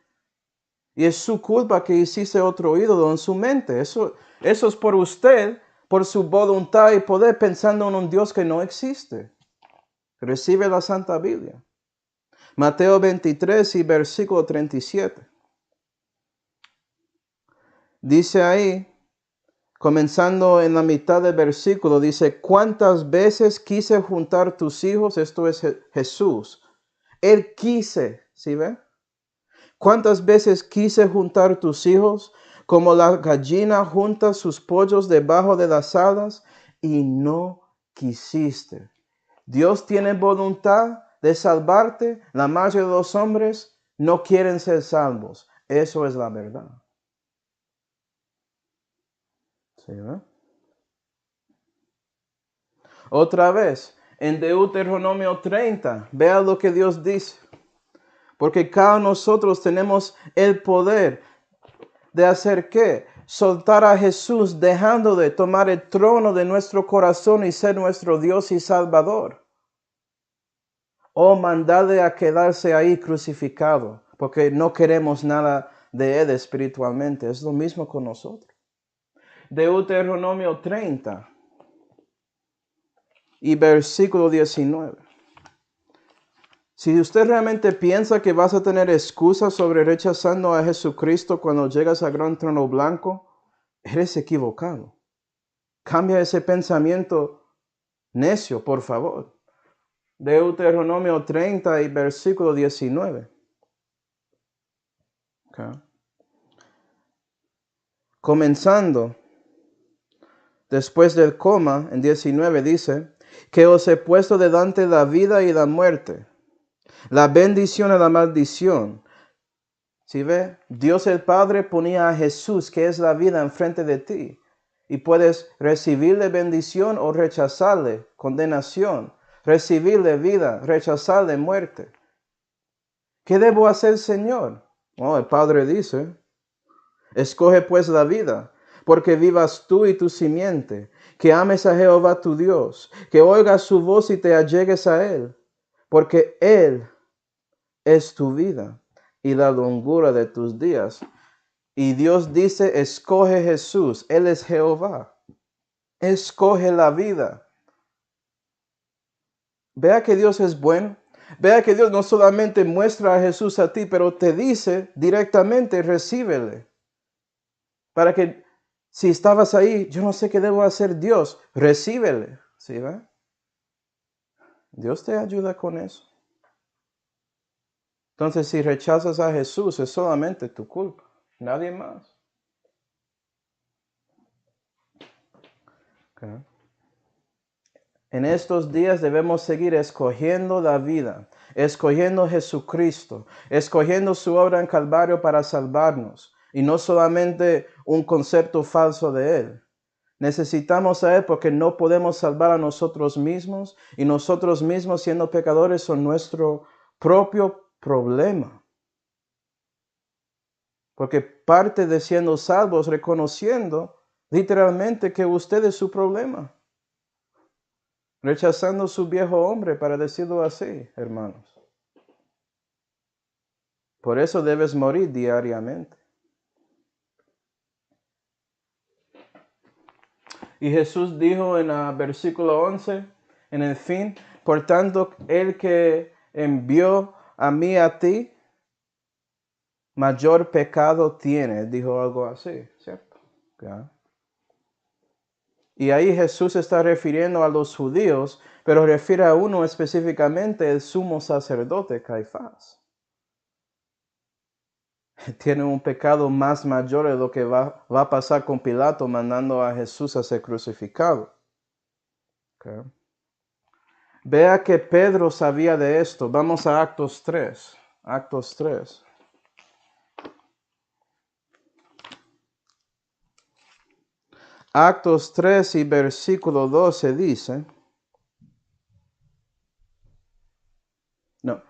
S1: Y es su culpa que hiciste otro ídolo en su mente. Eso es por usted, por su voluntad y poder, pensando en un Dios que no existe. Recibe la Santa Biblia. Mateo 23 y versículo 37. Dice ahí, comenzando en la mitad del versículo, dice, ¿cuántas veces quise juntar tus hijos? Esto es Jesús. Él quise, ¿sí ve? ¿Cuántas veces quise juntar tus hijos como la gallina junta sus pollos debajo de las alas y no quisiste? Dios tiene voluntad de salvarte. La mayoría de los hombres no quieren ser salvos. Eso es la verdad. ¿Sí, no? Otra vez, en Deuteronomio 30, vea lo que Dios dice. Porque cada nosotros tenemos el poder de hacer ¿qué? Soltar a Jesús, dejando de tomar el trono de nuestro corazón y ser nuestro Dios y Salvador. O mandarle a quedarse ahí crucificado, porque no queremos nada de Él espiritualmente. Es lo mismo con nosotros. Deuteronomio 30 y versículo 19. Si usted realmente piensa que vas a tener excusas sobre rechazando a Jesucristo cuando llegas al gran trono blanco, eres equivocado. Cambia ese pensamiento necio, por favor. Deuteronomio 30 y versículo 19. Okay. Comenzando, después del coma, en 19 dice, que os he puesto delante la vida y la muerte, la bendición y la maldición. ¿Sí ve? Dios el Padre ponía a Jesús, que es la vida, enfrente de ti. Y puedes recibirle bendición o rechazarle condenación. Recibirle vida, rechazarle muerte. ¿Qué debo hacer, Señor? Oh, el Padre dice, escoge pues la vida, porque vivas tú y tu simiente, que ames a Jehová tu Dios, que oigas su voz y te allegues a Él, porque Él es tu vida y la longura de tus días. Y Dios dice, escoge Jesús, Él es Jehová. Escoge la vida. Vea que Dios es bueno. Vea que Dios no solamente muestra a Jesús a ti, pero te dice directamente, recíbele. Para que si estabas ahí, yo no sé qué debo hacer, Dios, recíbele. ¿Sí va? Dios te ayuda con eso. Entonces, si rechazas a Jesús, es solamente tu culpa, nadie más. Okay. En estos días debemos seguir escogiendo la vida, escogiendo Jesucristo, escogiendo su obra en Calvario para salvarnos, y no solamente un concepto falso de Él. Necesitamos a Él porque no podemos salvar a nosotros mismos, y nosotros mismos, siendo pecadores, son nuestro propio problema. Porque parte de siendo salvos, reconociendo literalmente que usted es su problema. Rechazando su viejo hombre, para decirlo así, hermanos. Por eso debes morir diariamente. Y Jesús dijo en el versículo 11, en el fin, por tanto, el que envió a mí a ti, mayor pecado tiene. Dijo algo así, ¿cierto? ¿Ya? Y ahí Jesús está refiriendo a los judíos, pero refiere a uno específicamente, el sumo sacerdote Caifás. Tiene un pecado más mayor de lo que va a pasar con Pilato mandando a Jesús a ser crucificado. Okay. Vea que Pedro sabía de esto. Vamos a Actos 3. Actos 3. Actos 3 y versículo 12 dice. No.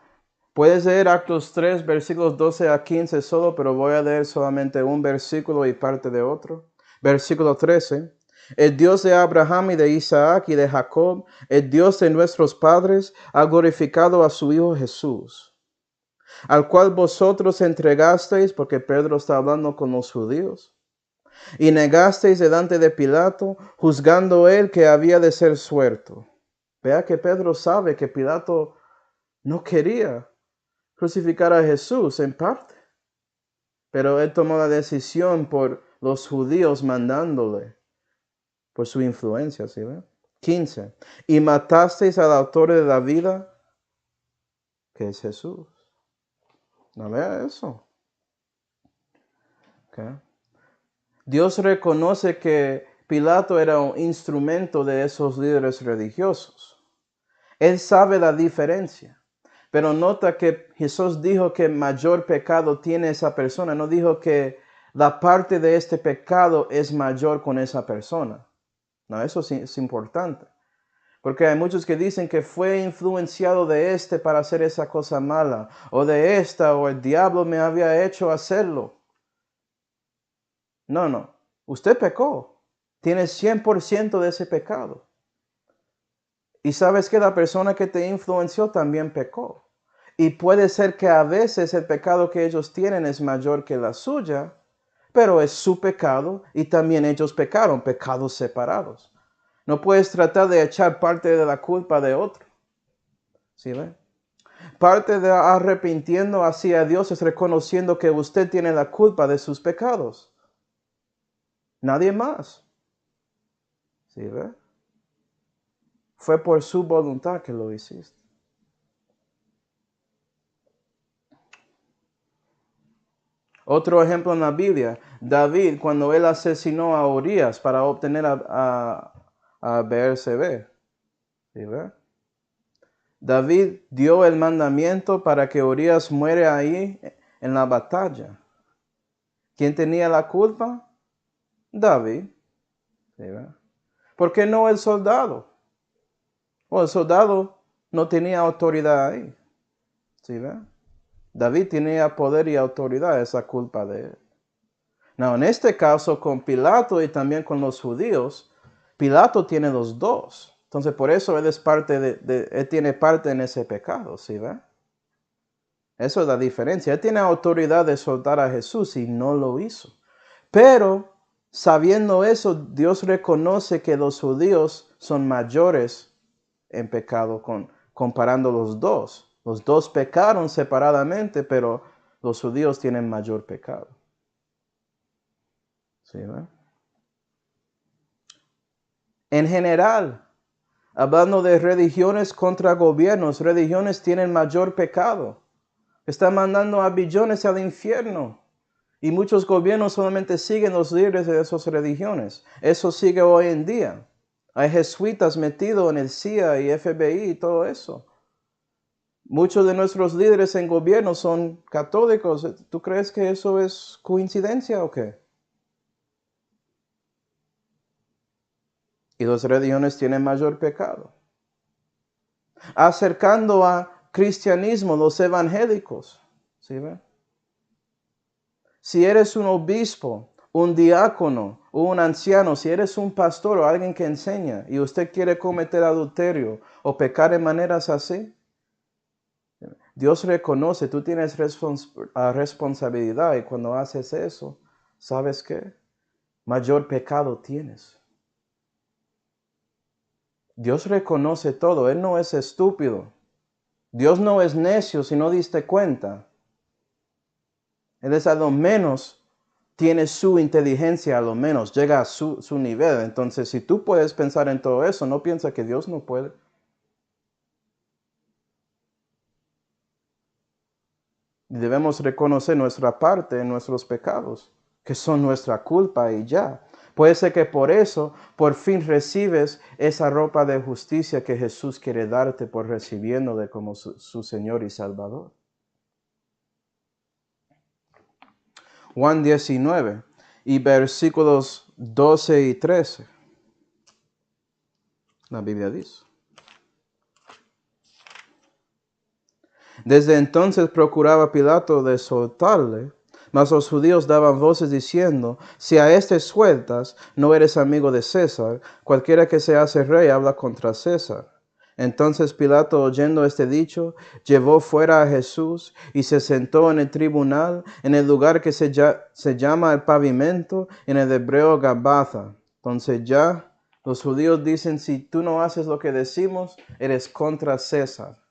S1: Puedes leer Actos 3, versículos 12 a 15 solo, pero voy a leer solamente un versículo y parte de otro. Versículo 13. El Dios de Abraham y de Isaac y de Jacob, el Dios de nuestros padres, ha glorificado a su Hijo Jesús, al cual vosotros entregasteis, porque Pedro está hablando con los judíos, y negasteis delante de Pilato, juzgando él que había de ser suelto. Vea que Pedro sabe que Pilato no quería crucificar a Jesús en parte, pero él tomó la decisión por los judíos mandándole, por su influencia, ¿sí ve? 15. Y matasteis al autor de la vida, que es Jesús. No vea eso. Okay. Dios reconoce que Pilato era un instrumento de esos líderes religiosos. Él sabe la diferencia. Pero nota que Jesús dijo que mayor pecado tiene esa persona. No dijo que la parte de este pecado es mayor con esa persona. No, eso sí es importante. Porque hay muchos que dicen que fue influenciado de este para hacer esa cosa mala. O de esta, o el diablo me había hecho hacerlo. No. Usted pecó. Tiene 100% de ese pecado. Y sabes que la persona que te influenció también pecó. Y puede ser que a veces el pecado que ellos tienen es mayor que la suya, pero es su pecado y también ellos pecaron, pecados separados. No puedes tratar de echar parte de la culpa de otro. ¿Sí ve? Parte de arrepintiendo hacia Dios es reconociendo que usted tiene la culpa de sus pecados. Nadie más. ¿Sí ve? Fue por su voluntad que lo hiciste. Otro ejemplo en la Biblia, David, cuando él asesinó a Urias para obtener a Beerseba. ¿Sí ve? David dio el mandamiento para que Urias muere ahí en la batalla. ¿Quién tenía la culpa? David. ¿Sí ve? ¿Por qué no el soldado? Bueno, el soldado no tenía autoridad ahí. ¿Sí ve? David tenía poder y autoridad, esa culpa de él. No, en este caso con Pilato y también con los judíos, Pilato tiene los dos. Entonces por eso él es parte él tiene parte en ese pecado, ¿sí ve? Eso es la diferencia. Él tiene autoridad de soltar a Jesús y no lo hizo. Pero sabiendo eso, Dios reconoce que los judíos son mayores en pecado comparando los dos. Los dos pecaron separadamente, pero los judíos tienen mayor pecado. ¿Sí, ¿no? En general, hablando de religiones contra gobiernos, religiones tienen mayor pecado. Están mandando a billones al infierno. Y muchos gobiernos solamente siguen los líderes de esas religiones. Eso sigue hoy en día. Hay jesuitas metidos en el CIA y FBI y todo eso. Muchos de nuestros líderes en gobierno son católicos. ¿Tú crees que eso es coincidencia o qué? Y las religiones tienen mayor pecado. Acercando a cristianismo los evangélicos. ¿Sí ve? Si eres un obispo, un diácono o un anciano, si eres un pastor o alguien que enseña y usted quiere cometer adulterio o pecar de maneras así, Dios reconoce, tú tienes responsabilidad y cuando haces eso, ¿sabes qué? Mayor pecado tienes. Dios reconoce todo, Él no es estúpido. Dios no es necio si no diste cuenta. Él es a lo menos, tiene su inteligencia a lo menos, llega a su nivel. Entonces, si tú puedes pensar en todo eso, no piensa que Dios no puede. Y debemos reconocer nuestra parte en nuestros pecados, que son nuestra culpa y ya. Puede ser que por eso, por fin recibes esa ropa de justicia que Jesús quiere darte por recibiéndole como su Señor y Salvador. Juan 19 y versículos 12 y 13. La Biblia dice: Desde entonces procuraba Pilato de soltarle, mas los judíos daban voces diciendo, si a este sueltas, no eres amigo de César, cualquiera que se hace rey habla contra César. Entonces Pilato, oyendo este dicho, llevó fuera a Jesús y se sentó en el tribunal, en el lugar que se llama el pavimento, en el hebreo Gabatha. Entonces ya los judíos dicen, si tú no haces lo que decimos, eres contra César.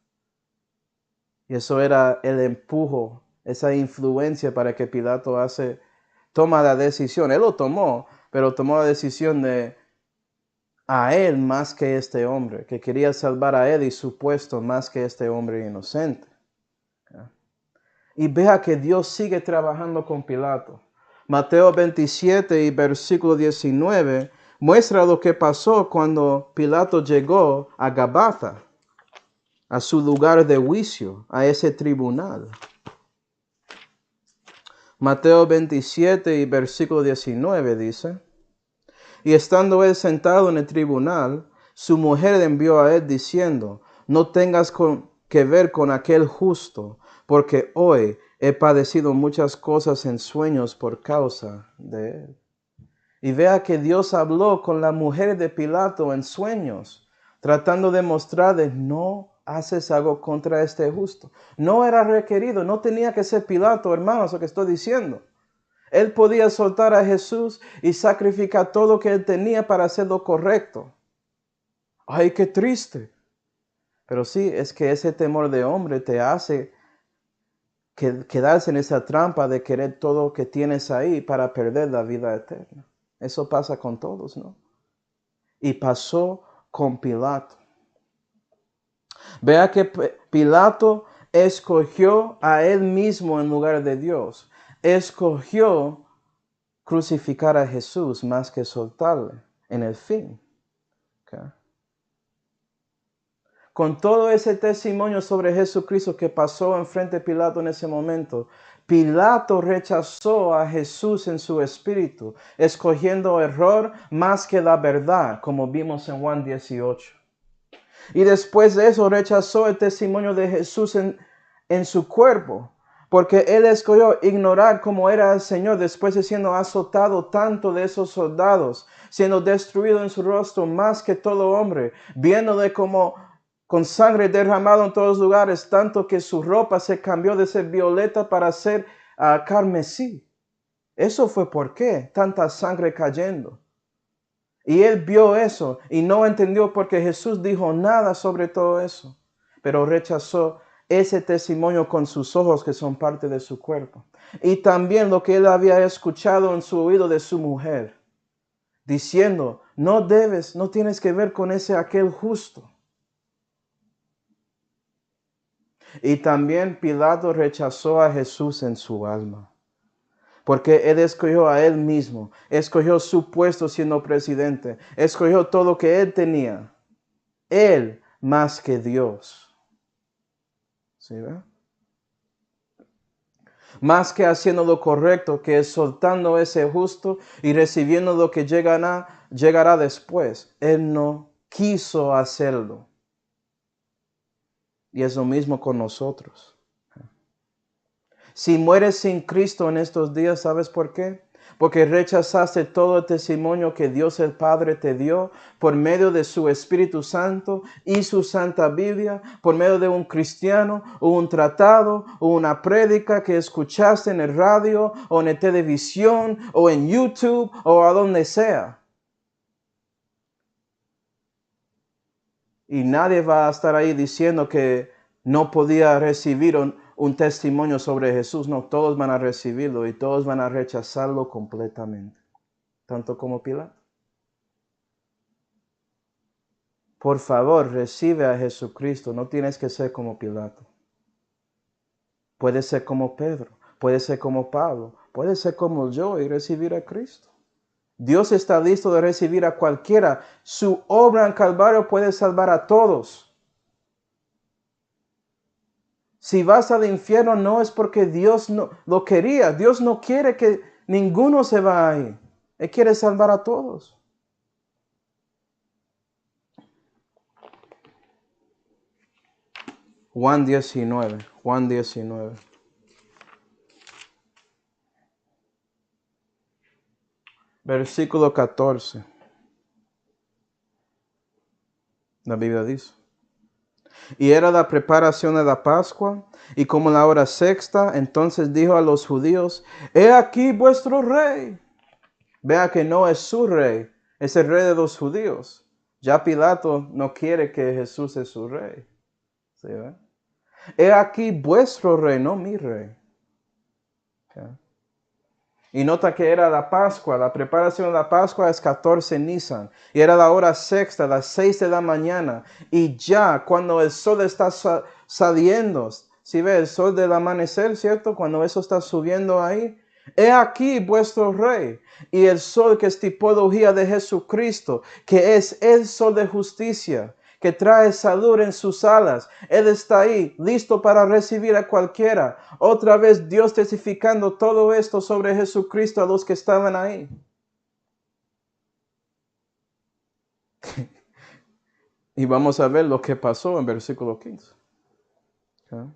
S1: Y eso era el empujo, esa influencia para que Pilato toma la decisión. Él lo tomó, pero tomó la decisión de a él más que este hombre, que quería salvar a él y su puesto más que este hombre inocente. Y vea que Dios sigue trabajando con Pilato. Mateo 27 y versículo 19 muestra lo que pasó cuando Pilato llegó a Gabatha, a su lugar de juicio, a ese tribunal. Mateo 27 y versículo 19 dice, y estando él sentado en el tribunal, su mujer le envió a él diciendo, no tengas que ver con aquel justo, porque hoy he padecido muchas cosas en sueños por causa de él. Y vea que Dios habló con la mujer de Pilato en sueños, tratando de mostrarle, no haces algo contra este justo. No era requerido, no tenía que ser Pilato, hermanos, lo que estoy diciendo. Él podía soltar a Jesús y sacrificar todo lo que él tenía para hacer lo correcto. Ay, qué triste. Pero sí, es que ese temor de hombre te hace quedarse en esa trampa de querer todo lo que tienes ahí para perder la vida eterna. Eso pasa con todos, ¿no? Y pasó con Pilato. Vea que Pilato escogió a él mismo en lugar de Dios. Escogió crucificar a Jesús más que soltarle en el fin. Okay. Con todo ese testimonio sobre Jesucristo que pasó enfrente de Pilato en ese momento, Pilato rechazó a Jesús en su espíritu, escogiendo error más que la verdad, como vimos en Juan 18. Y después de eso rechazó el testimonio de Jesús en su cuerpo, porque él escogió ignorar cómo era el Señor después de siendo azotado tanto de esos soldados, siendo destruido en su rostro más que todo hombre, viéndole como con sangre derramada en todos lugares, tanto que su ropa se cambió de ser violeta para ser carmesí. Eso fue por qué tanta sangre cayendo. Y él vio eso y no entendió porque Jesús dijo nada sobre todo eso, pero rechazó ese testimonio con sus ojos que son parte de su cuerpo. Y también lo que él había escuchado en su oído de su mujer, diciendo, no tienes que ver con aquel justo. Y también Pilato rechazó a Jesús en su alma, porque él escogió a él mismo, escogió su puesto siendo presidente, escogió todo lo que él tenía, él más que Dios. ¿Sí ve? Más que haciendo lo correcto, que es soltando ese justo y recibiendo lo que llegará después. Él no quiso hacerlo. Y es lo mismo con nosotros. Si mueres sin Cristo en estos días, ¿sabes por qué? Porque rechazaste todo el testimonio que Dios el Padre te dio por medio de su Espíritu Santo y su Santa Biblia, por medio de un cristiano o un tratado o una prédica que escuchaste en el radio o en la televisión o en YouTube o a donde sea. Y nadie va a estar ahí diciendo que no podía recibir un testimonio sobre Jesús. No, todos van a recibirlo y todos van a rechazarlo completamente. Tanto como Pilato. Por favor, recibe a Jesucristo. No tienes que ser como Pilato. Puedes ser como Pedro. Puedes ser como Pablo. Puedes ser como yo y recibir a Cristo. Dios está listo de recibir a cualquiera. Su obra en Calvario puede salvar a todos. Si vas al infierno no es porque Dios no lo quería. Dios no quiere que ninguno se vaya ahí. Él quiere salvar a todos. Juan 19. Juan 19. Versículo 14. La Biblia dice. Y era la preparación de la Pascua, y como la hora sexta, entonces dijo a los judíos, he aquí vuestro rey. Vea que no es su rey, es el rey de los judíos. Ya Pilato no quiere que Jesús es su rey. ¿Sí, ve? He aquí vuestro rey, no mi rey. ¿Okay? Y nota que era la Pascua, la preparación de la Pascua es 14 Nisan. Y era la hora sexta, las 6 de la mañana. Y ya cuando el sol está saliendo, si ve el sol del amanecer, ¿cierto? Cuando eso está subiendo ahí. He aquí vuestro rey. Y el sol que es tipología de Jesucristo, que es el sol de justicia, que trae salud en sus alas. Él está ahí, listo para recibir a cualquiera. Otra vez Dios testificando todo esto sobre Jesucristo a los que estaban ahí. Y vamos a ver lo que pasó en versículo 15. ¿Okay?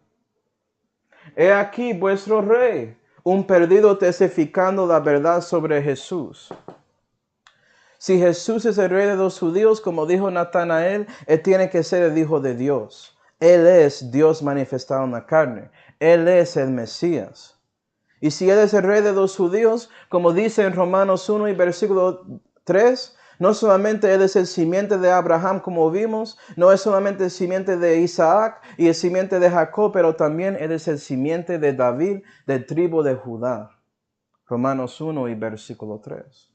S1: He aquí vuestro rey, un perdido testificando la verdad sobre Jesús. Si Jesús es el rey de los judíos, como dijo Natanael, él tiene que ser el Hijo de Dios. Él es Dios manifestado en la carne. Él es el Mesías. Y si Él es el rey de los judíos, como dice en Romanos 1 y versículo 3, no solamente Él es el simiente de Abraham, como vimos, no es solamente el simiente de Isaac y el simiente de Jacob, pero también Él es el simiente de David, del tribu de Judá. Romanos 1 y versículo 3.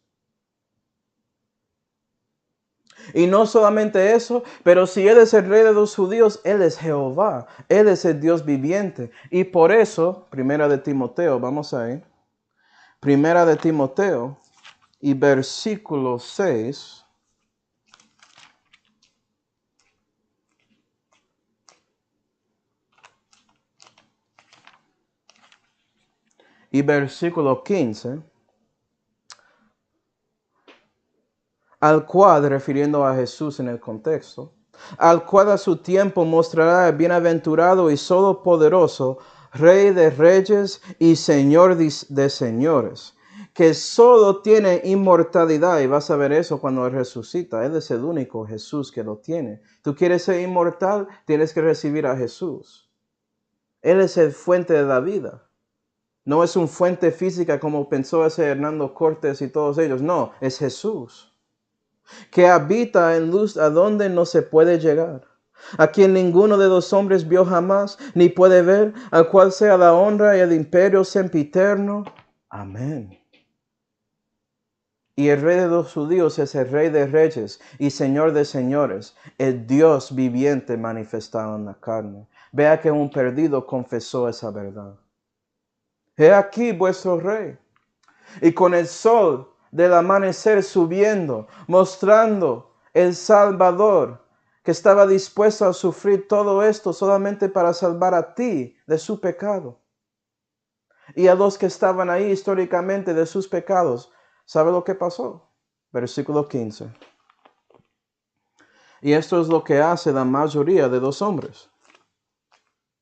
S1: Y no solamente eso, pero si Él es el rey de los judíos, Él es Jehová. Él es el Dios viviente. Y por eso, primera de Timoteo, vamos ahí. Primera de Timoteo y versículo 6. Y versículo 15. Al cual, refiriendo a Jesús en el contexto, al cual a su tiempo mostrará el bienaventurado y solo poderoso, Rey de reyes y Señor de señores, que solo tiene inmortalidad, y vas a ver eso cuando Él resucita. Él es el único Jesús que lo tiene. Tú quieres ser inmortal, tienes que recibir a Jesús. Él es el fuente de la vida. No es un fuente física como pensó ese Hernando Cortés y todos ellos. No, es Jesús, que habita en luz a donde no se puede llegar, a quien ninguno de los hombres vio jamás, ni puede ver, al cual sea la honra y el imperio sempiterno. Amén. Y el rey de los judíos es el rey de reyes y señor de señores, el Dios viviente manifestado en la carne. Vea que un perdido confesó esa verdad. He aquí vuestro rey. Y con el sol del amanecer subiendo, mostrando el Salvador que estaba dispuesto a sufrir todo esto solamente para salvar a ti de su pecado. Y a los que estaban ahí históricamente de sus pecados. ¿Sabe lo que pasó? Versículo 15. Y esto es lo que hace la mayoría de los hombres.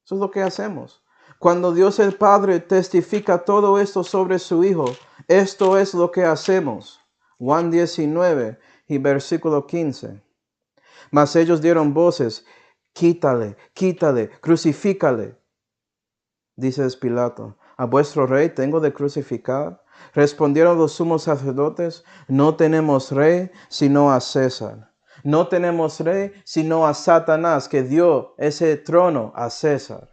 S1: Eso es lo que hacemos. Cuando Dios el Padre testifica todo esto sobre su Hijo, esto es lo que hacemos. Juan 19 y versículo 15. Mas ellos dieron voces, quítale, quítale, crucifícale. Dice Pilato, ¿a vuestro rey tengo de crucificar? Respondieron los sumos sacerdotes, no tenemos rey sino a César. No tenemos rey sino a Satanás, que dio ese trono a César.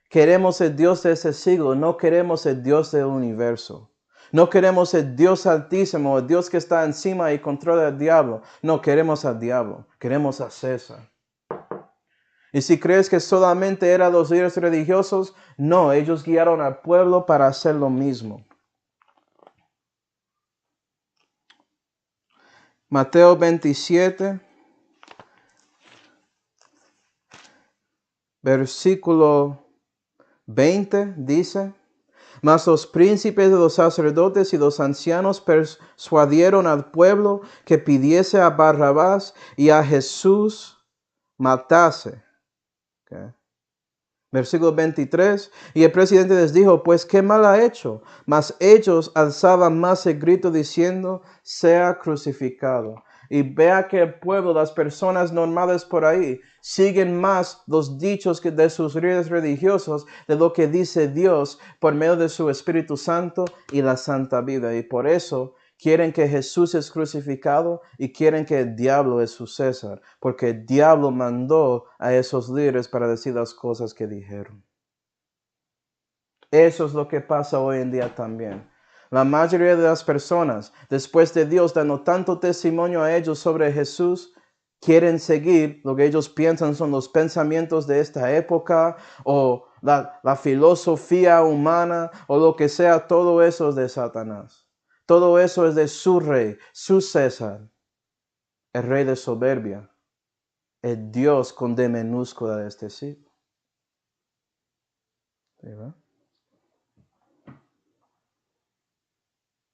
S1: Queremos el Dios de ese siglo, no queremos el Dios del universo. No queremos el Dios altísimo, el Dios que está encima y controla al diablo. No queremos al diablo, queremos a César. Y si crees que solamente eran los líderes religiosos, no, ellos guiaron al pueblo para hacer lo mismo. Mateo 27, versículo 20 dice, mas los príncipes de los sacerdotes y los ancianos persuadieron al pueblo que pidiese a Barrabás y a Jesús matase. Okay. Versículo 23, y el presidente les dijo, pues qué mal ha hecho. Mas ellos alzaban más el grito diciendo, sea crucificado. Y vea que el pueblo, las personas normales por ahí, siguen más los dichos que de sus líderes religiosos de lo que dice Dios por medio de su Espíritu Santo y la Santa Biblia. Y por eso quieren que Jesús es crucificado y quieren que el diablo es su César, porque el diablo mandó a esos líderes para decir las cosas que dijeron. Eso es lo que pasa hoy en día también. La mayoría de las personas, después de Dios dando tanto testimonio a ellos sobre Jesús, quieren seguir lo que ellos piensan son los pensamientos de esta época o la filosofía humana o lo que sea. Todo eso es de Satanás. Todo eso es de su rey, su César, el rey de soberbia, el Dios con D minúscula de este siglo. ¿Sí?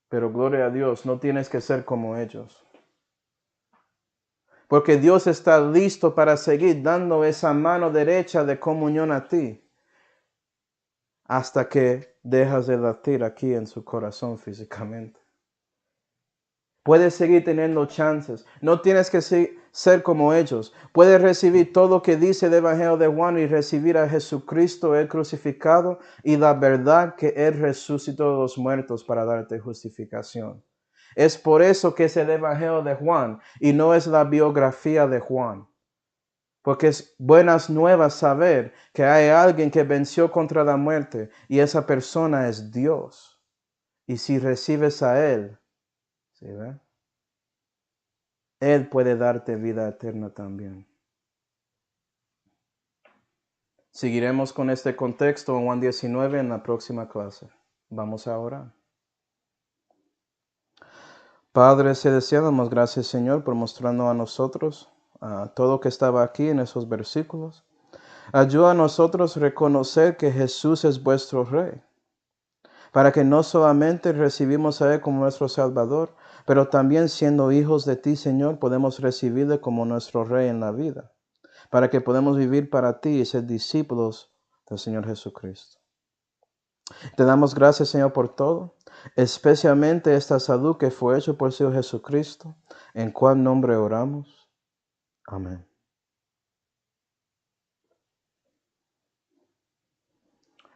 S1: Pero gloria a Dios, no tienes que ser como ellos. Porque Dios está listo para seguir dando esa mano derecha de comunión a ti hasta que dejas de latir aquí en su corazón físicamente. Puedes seguir teniendo chances. No tienes que ser como ellos. Puedes recibir todo lo que dice el Evangelio de Juan y recibir a Jesucristo, el crucificado, y la verdad que Él resucitó de los muertos para darte justificación. Es por eso que es el Evangelio de Juan y no es la biografía de Juan. Porque es buenas nuevas saber que hay alguien que venció contra la muerte y esa persona es Dios. Y si recibes a Él, ¿sí ve? Él puede darte vida eterna también. Seguiremos con este contexto en Juan 19 en la próxima clase. Vamos a orar. Padre celestial, damos gracias, Señor, por mostrarnos a nosotros todo lo que estaba aquí en esos versículos. Ayuda a nosotros a reconocer que Jesús es vuestro Rey, para que no solamente recibimos a Él como nuestro Salvador, pero también siendo hijos de ti, Señor, podemos recibirle como nuestro Rey en la vida, para que podamos vivir para ti y ser discípulos del Señor Jesucristo. Te damos gracias, Señor, por todo, especialmente esta salud que fue hecha por el Señor Jesucristo, en cual nombre oramos. Amén.